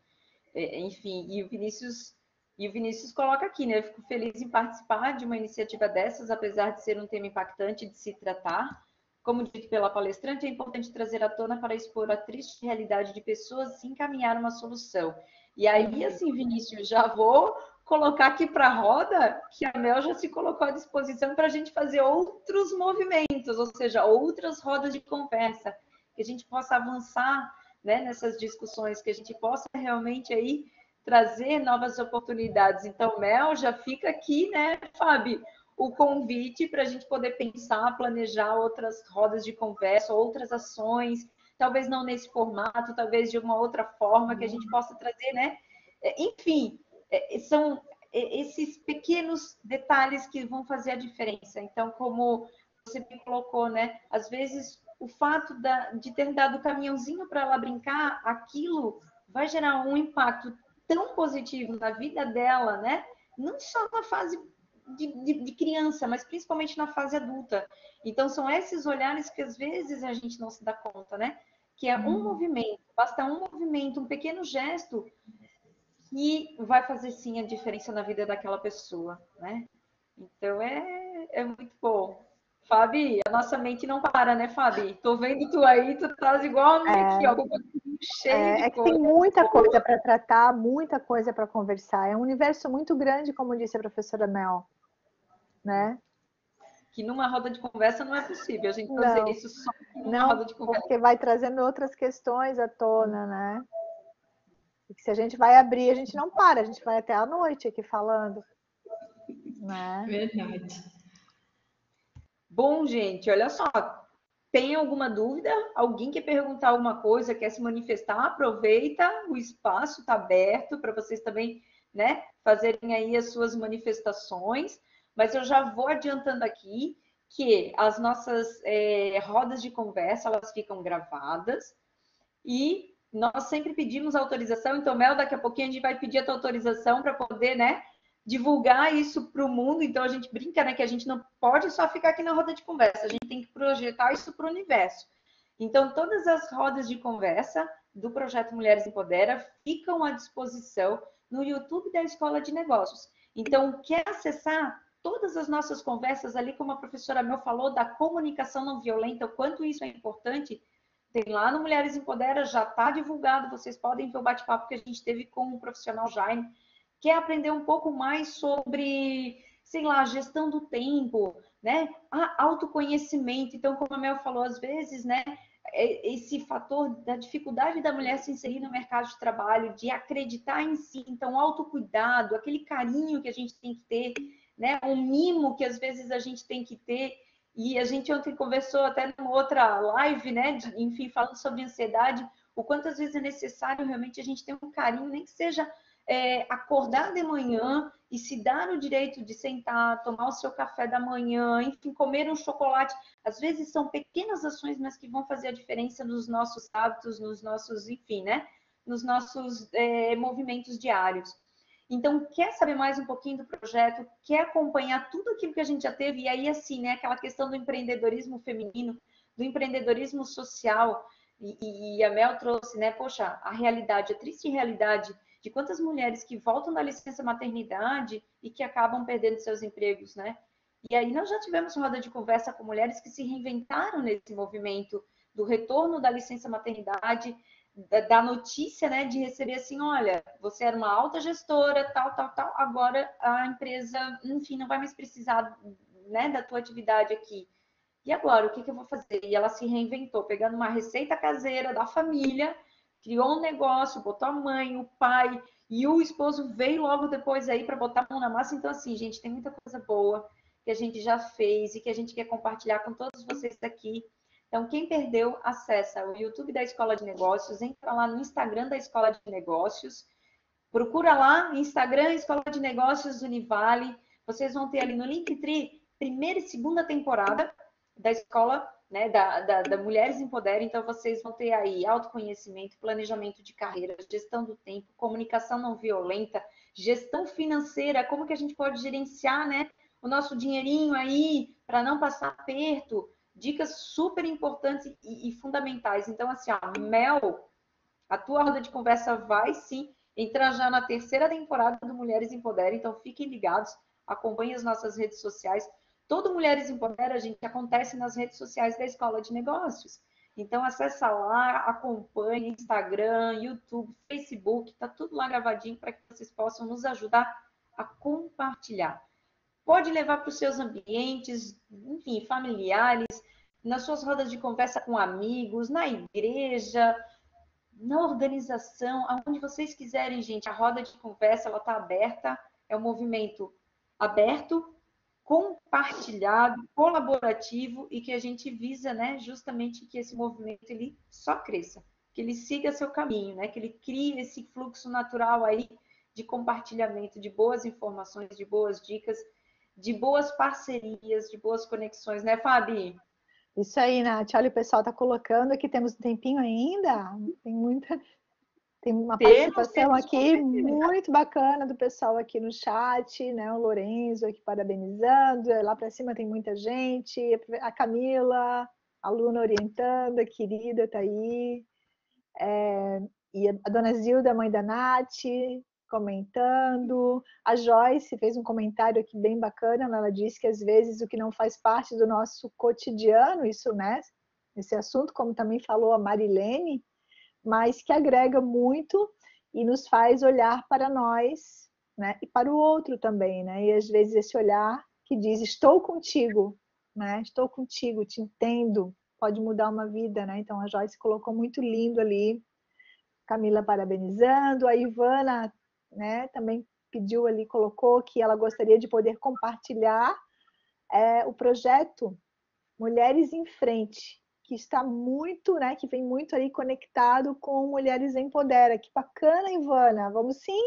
Enfim, e o Vinícius coloca aqui, né? Eu fico feliz em participar de uma iniciativa dessas, apesar de ser um tema impactante de se tratar. Como dito pela palestrante, é importante trazer à tona para expor a triste realidade de pessoas e encaminhar uma solução. E aí, assim, Vinícius, já vou colocar aqui para a roda que a Mel já se colocou à disposição para a gente fazer outros movimentos, ou seja, outras rodas de conversa, que a gente possa avançar, né, nessas discussões, que a gente possa realmente aí trazer novas oportunidades. Então, Mel, já fica aqui, né, Fábio, o convite para a gente poder pensar, planejar outras rodas de conversa, outras ações, talvez não nesse formato, talvez de uma outra forma, que a gente possa trazer, né? Enfim, são esses pequenos detalhes que vão fazer a diferença. Então, como você me colocou, né? Às vezes, o fato de ter dado o caminhãozinho para ela brincar, aquilo vai gerar um impacto tão positivo na vida dela, né? Não só na fase de criança, mas principalmente na fase adulta. Então, são esses olhares que às vezes a gente não se dá conta, né? Que é um movimento, basta um movimento, um pequeno gesto que vai fazer sim a diferença na vida daquela pessoa, né? Então, é muito bom. Fabi, a nossa mente não para, né, Fabi? Tô vendo tu aí, tu estás igual a mim aqui, ó, cheio de coisa. Que tem muita coisa para tratar, muita coisa para conversar. É um universo muito grande, como disse a professora Mel, né? Que numa roda de conversa não é possível a gente fazer isso só numa roda de conversa. Porque vai trazendo outras questões à tona, né? E que se a gente vai abrir, a gente não para, a gente vai até a noite aqui falando. Né? Verdade. Bom, gente, olha só. Tem alguma dúvida? Alguém quer perguntar alguma coisa, quer se manifestar? Aproveita, o espaço está aberto para vocês também, né, fazerem aí as suas manifestações. Mas eu já vou adiantando aqui que as nossas rodas de conversa, elas ficam gravadas e nós sempre pedimos autorização. Então, Mel, daqui a pouquinho a gente vai pedir a tua autorização para poder, né, divulgar isso para o mundo. Então, a gente brinca, né, que a gente não pode só ficar aqui na roda de conversa, a gente tem que projetar isso para o universo. Então, todas as rodas de conversa do Projeto Mulheres Empodera ficam à disposição no YouTube da Escola de Negócios. Então, quer acessar todas as nossas conversas ali, como a professora Mel falou, da comunicação não violenta, o quanto isso é importante, tem lá no Mulheres Empodera, já está divulgado, vocês podem ver o bate-papo que a gente teve com o profissional Jaime, quer aprender um pouco mais sobre, sei lá, gestão do tempo, né? Autoconhecimento. Então, como a Mel falou, às vezes, né, esse fator da dificuldade da mulher se inserir no mercado de trabalho, de acreditar em si, então, autocuidado, aquele carinho que a gente tem que ter, né? Um mimo que às vezes a gente tem que ter. E a gente ontem conversou até numa outra live, né? Enfim, falando sobre ansiedade, o quanto às vezes é necessário realmente a gente ter um carinho, nem que seja acordar de manhã e se dar o direito de sentar, tomar o seu café da manhã, enfim, comer um chocolate. Às vezes são pequenas ações, mas que vão fazer a diferença nos nossos hábitos, nos nossos, enfim, né? Nos nossos movimentos diários. Então, quer saber mais um pouquinho do projeto, quer acompanhar tudo aquilo que a gente já teve, e aí, assim, né, aquela questão do empreendedorismo feminino, do empreendedorismo social, e a Mel trouxe, né, poxa, a realidade, a triste realidade de quantas mulheres que voltam da licença maternidade e que acabam perdendo seus empregos, né? E aí nós já tivemos roda de conversa com mulheres que se reinventaram nesse movimento do retorno da licença maternidade, da notícia, né, de receber assim, olha, você era uma alta gestora, tal, agora a empresa, enfim, não vai mais precisar, né, da tua atividade aqui. E agora, o que eu vou fazer? E ela se reinventou, pegando uma receita caseira da família, criou um negócio, botou a mãe, o pai, e o esposo veio logo depois aí para botar a mão na massa. Então, assim, gente, tem muita coisa boa que a gente já fez e que a gente quer compartilhar com todos vocês daqui. Então, quem perdeu, acessa o YouTube da Escola de Negócios, entra lá no Instagram da Escola de Negócios, procura lá, Instagram, Escola de Negócios Univale, vocês vão ter ali no Linktree, primeira e segunda temporada da escola, né, da Mulheres Empoderam. Então, vocês vão ter aí autoconhecimento, planejamento de carreira, gestão do tempo, comunicação não violenta, gestão financeira, como que a gente pode gerenciar, né, o nosso dinheirinho aí para não passar aperto, dicas super importantes e fundamentais. Então, assim, ó, Mel, a tua roda de conversa vai sim entrar já na terceira temporada do Mulheres Empoderam, então fiquem ligados, acompanhem as nossas redes sociais. Todo Mulheres Empoderam, a gente, acontece nas redes sociais da Escola de Negócios. Então, acessa lá, acompanhe Instagram, YouTube, Facebook, tá tudo lá gravadinho para que vocês possam nos ajudar a compartilhar. Pode levar para os seus ambientes, enfim, familiares, nas suas rodas de conversa com amigos, na igreja, na organização, aonde vocês quiserem, gente. A roda de conversa, ela está aberta, é um movimento aberto, compartilhado, colaborativo e que a gente visa, né, justamente que esse movimento ele só cresça, que ele siga seu caminho, né, que ele crie esse fluxo natural aí de compartilhamento de boas informações, de boas dicas, de boas parcerias, de boas conexões, né, Fabi? Isso aí, Nath. Olha, o pessoal está colocando aqui, temos um tempinho ainda, tem uma participação aqui muito bacana do pessoal aqui no chat, né? O Lorenzo aqui parabenizando, lá para cima tem muita gente, a Camila, aluna orientando, a querida tá aí, e a dona Zilda, mãe da Nath, comentando, a Joyce fez um comentário aqui bem bacana, ela disse que às vezes o que não faz parte do nosso cotidiano, isso, né? Esse assunto, como também falou a Marilene, mas que agrega muito e nos faz olhar para nós, né? E para o outro também, né? E às vezes esse olhar que diz, estou contigo, né? Estou contigo, te entendo, pode mudar uma vida, né? Então a Joyce colocou muito lindo ali, Camila parabenizando, a Ivana, né, também pediu ali, colocou que ela gostaria de poder compartilhar o projeto Mulheres em Frente, que está muito, né, que vem muito aí conectado com Mulheres Empodera. Que bacana, Ivana, vamos sim,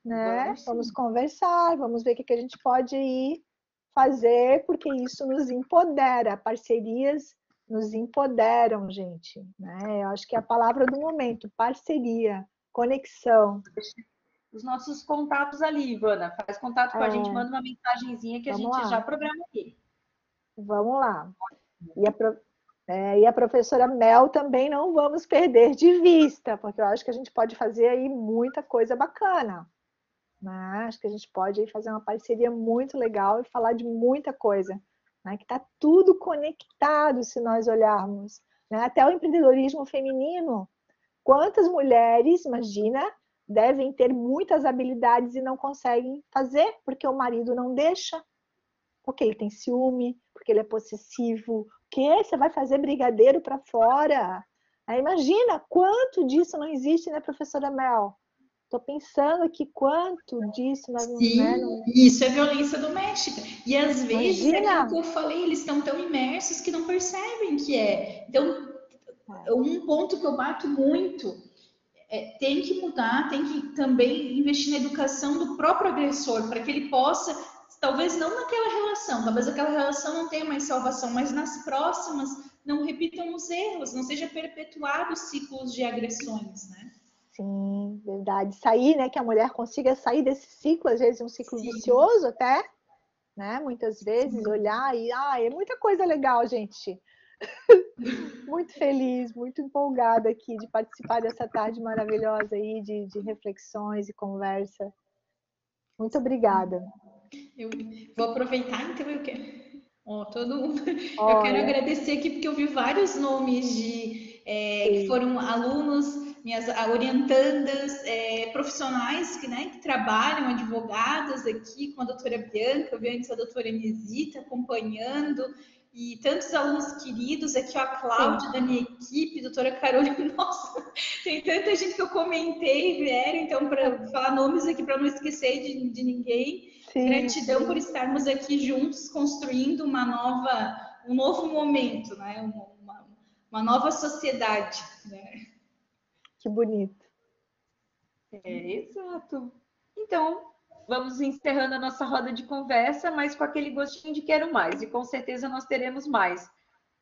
né? Vamos conversar, vamos ver o que a gente pode ir fazer, porque isso nos empodera, parcerias nos empoderam, gente, né? Eu acho que é a palavra do momento, parceria, conexão. Os nossos contatos ali, Ivana, faz contato com a gente, manda uma mensagenzinha que a gente já programa aqui. Vamos lá. E a professora Mel também não vamos perder de vista, porque eu acho que a gente pode fazer aí muita coisa bacana. Né? Acho que a gente pode aí fazer uma parceria muito legal e falar de muita coisa, né? Que está tudo conectado se nós olharmos. Né? Até o empreendedorismo feminino. Quantas mulheres, imagina, devem ter muitas habilidades e não conseguem fazer porque o marido não deixa, porque ele tem ciúme, porque ele é possessivo. Que você vai fazer brigadeiro para fora? Imagina quanto disso não existe, né, professora Mel? Estou pensando aqui quanto disso... Sim, né, isso é violência doméstica. E às vezes, é aquilo que eu falei, eles estão tão imersos que não percebem que é. Então, um ponto que eu bato muito tem que mudar, tem que também investir na educação do próprio agressor, para que ele possa, talvez não naquela relação, talvez aquela relação não tenha mais salvação, mas nas próximas não repitam os erros, não seja perpetuados ciclos de agressões, né? Sim, verdade. Sair, né? Que a mulher consiga sair desse ciclo, às vezes um ciclo Sim. vicioso até, né? Muitas vezes olhar e é muita coisa legal, gente. Muito feliz, muito empolgada aqui de participar dessa tarde maravilhosa aí de reflexões e conversa. Muito obrigada. Eu vou aproveitar, então eu quero. Todo mundo. Eu Olha. quero agradecer aqui porque eu vi vários nomes que foram alunos, minhas orientandas, profissionais que trabalham, advogadas aqui com a doutora Bianca, eu vi antes a doutora Inesita acompanhando, e tantos alunos queridos, aqui ó, a Cláudia da minha equipe, doutora Carolina, nossa, tem tanta gente que eu comentei, vieram, então, para falar nomes aqui, para não esquecer de ninguém. Sim. Gratidão por estarmos aqui juntos, construindo um novo momento, né? Uma nova sociedade. Né? Que bonito. Exato. Então, vamos encerrando a nossa roda de conversa, mas com aquele gostinho de quero mais, e com certeza nós teremos mais.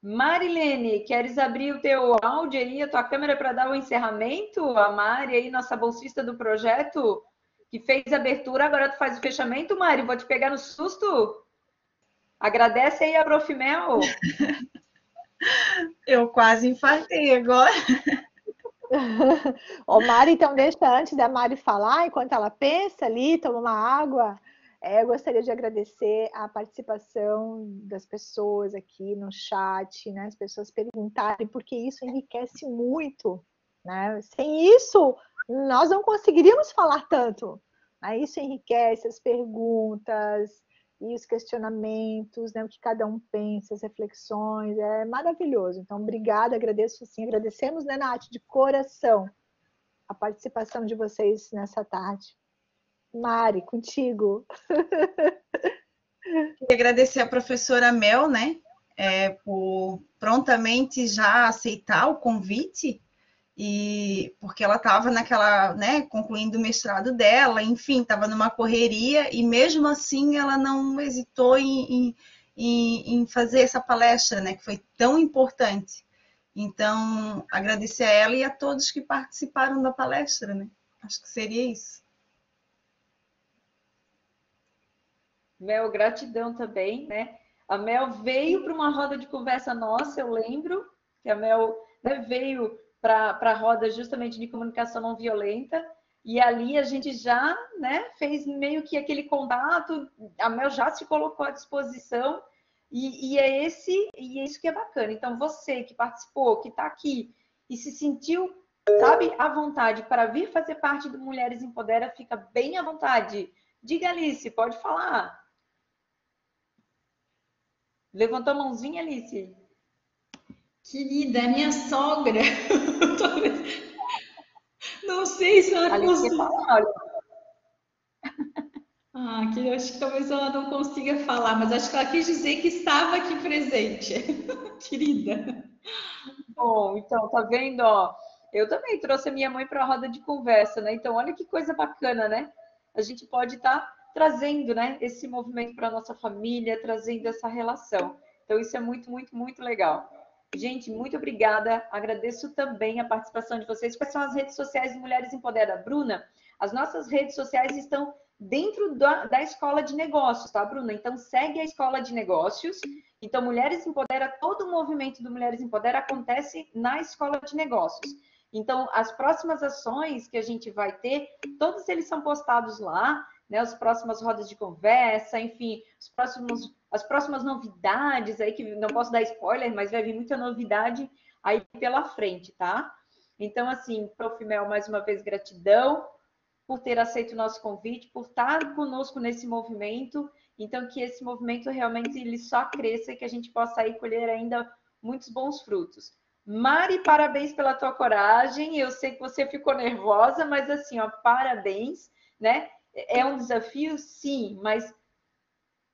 Marilene, queres abrir o teu áudio aí, a tua câmera para dar o encerramento? A Mari aí, nossa bolsista do projeto, que fez a abertura, agora tu faz o fechamento, Mari, vou te pegar no susto. Agradece aí a Prof. Mel. Eu quase infartei agora. Ô, Mari, então deixa antes da Mari falar, enquanto ela pensa ali, toma uma água, eu gostaria de agradecer a participação das pessoas aqui no chat, né? As pessoas perguntarem, porque isso enriquece muito, né? Sem isso, nós não conseguiríamos falar tanto. Né? Isso enriquece as perguntas e os questionamentos, né? O que cada um pensa, as reflexões, é maravilhoso. Então, obrigada, agradeço sim, agradecemos, né, Nath, de coração, a participação de vocês nessa tarde. Mari, contigo. Queria agradecer a professora Mel, né, por prontamente já aceitar o convite, e porque ela estava naquela, né, concluindo o mestrado dela, enfim, estava numa correria, e mesmo assim ela não hesitou em fazer essa palestra, né, que foi tão importante. Então, agradecer a ela e a todos que participaram da palestra, né? Acho que seria isso. Mel, gratidão também, né? A Mel veio para uma roda de conversa nossa, eu lembro que a Mel, né, veio para a roda justamente de comunicação não violenta, e ali a gente já, né, fez meio que aquele contato, a Mel já se colocou à disposição, e é isso que é bacana. Então, você que participou, que está aqui e se sentiu, sabe, à vontade para vir fazer parte do Mulheres Empodera, fica bem à vontade. Diga, Alice, pode falar. Levantou a mãozinha, Alice? Querida, minha sogra. Não sei se ela consegue. Que eu acho que talvez ela não consiga falar, mas acho que ela quis dizer que estava aqui presente. Querida. Bom, então, tá vendo, ó? Eu também trouxe a minha mãe para a roda de conversa, né? Então, olha que coisa bacana, né? A gente pode estar trazendo, né, esse movimento para a nossa família, trazendo essa relação. Então, isso é muito, muito, muito legal. Gente, muito obrigada. Agradeço também a participação de vocês. Quais são as redes sociais de Mulheres Empodera? Bruna, as nossas redes sociais estão dentro da Escola de Negócios, tá, Bruna? Então, segue a Escola de Negócios. Então, Mulheres Empodera, todo o movimento do Mulheres Empodera acontece na Escola de Negócios. Então, as próximas ações que a gente vai ter, todos eles são postados lá, né? As próximas rodas de conversa, enfim, as próximas novidades aí, que não posso dar spoiler, mas vai vir muita novidade aí pela frente, tá? Então, assim, Prof. Mel, mais uma vez, gratidão por ter aceito o nosso convite, por estar conosco nesse movimento. Então, que esse movimento realmente ele só cresça e que a gente possa aí colher ainda muitos bons frutos. Mari, parabéns pela tua coragem. Eu sei que você ficou nervosa, mas assim, ó, parabéns, né? É um desafio, sim, mas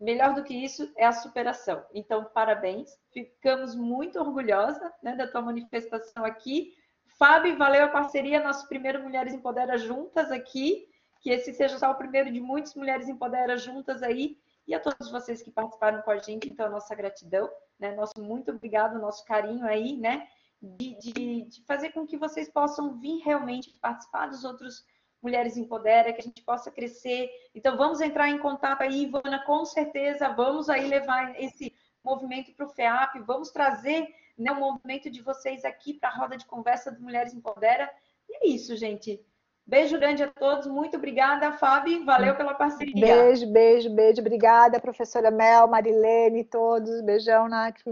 melhor do que isso é a superação. Então, parabéns. Ficamos muito orgulhosas, né, da tua manifestação aqui, Fábio, valeu a parceria, nosso primeiro Mulheres Empodera Juntas aqui. Que esse seja só o primeiro de muitas Mulheres Empodera Juntas aí. E a todos vocês que participaram com a gente, então, a nossa gratidão, né? Nosso muito obrigado, nosso carinho aí, né? De fazer com que vocês possam vir realmente participar dos outros Mulheres Empodera, que a gente possa crescer. Então, vamos entrar em contato aí, Ivana, com certeza, vamos aí levar esse movimento para o FEAP, vamos trazer, né, o movimento de vocês aqui para a roda de conversa do Mulheres Empodera. E é isso, gente. Beijo grande a todos, muito obrigada, Fábio, valeu pela parceria. Beijo, beijo, beijo. Obrigada, professora Mel, Marilene, todos. Beijão, Nath.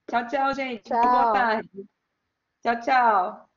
Tchau, tchau, gente. Tchau. Boa tarde. Tchau, tchau.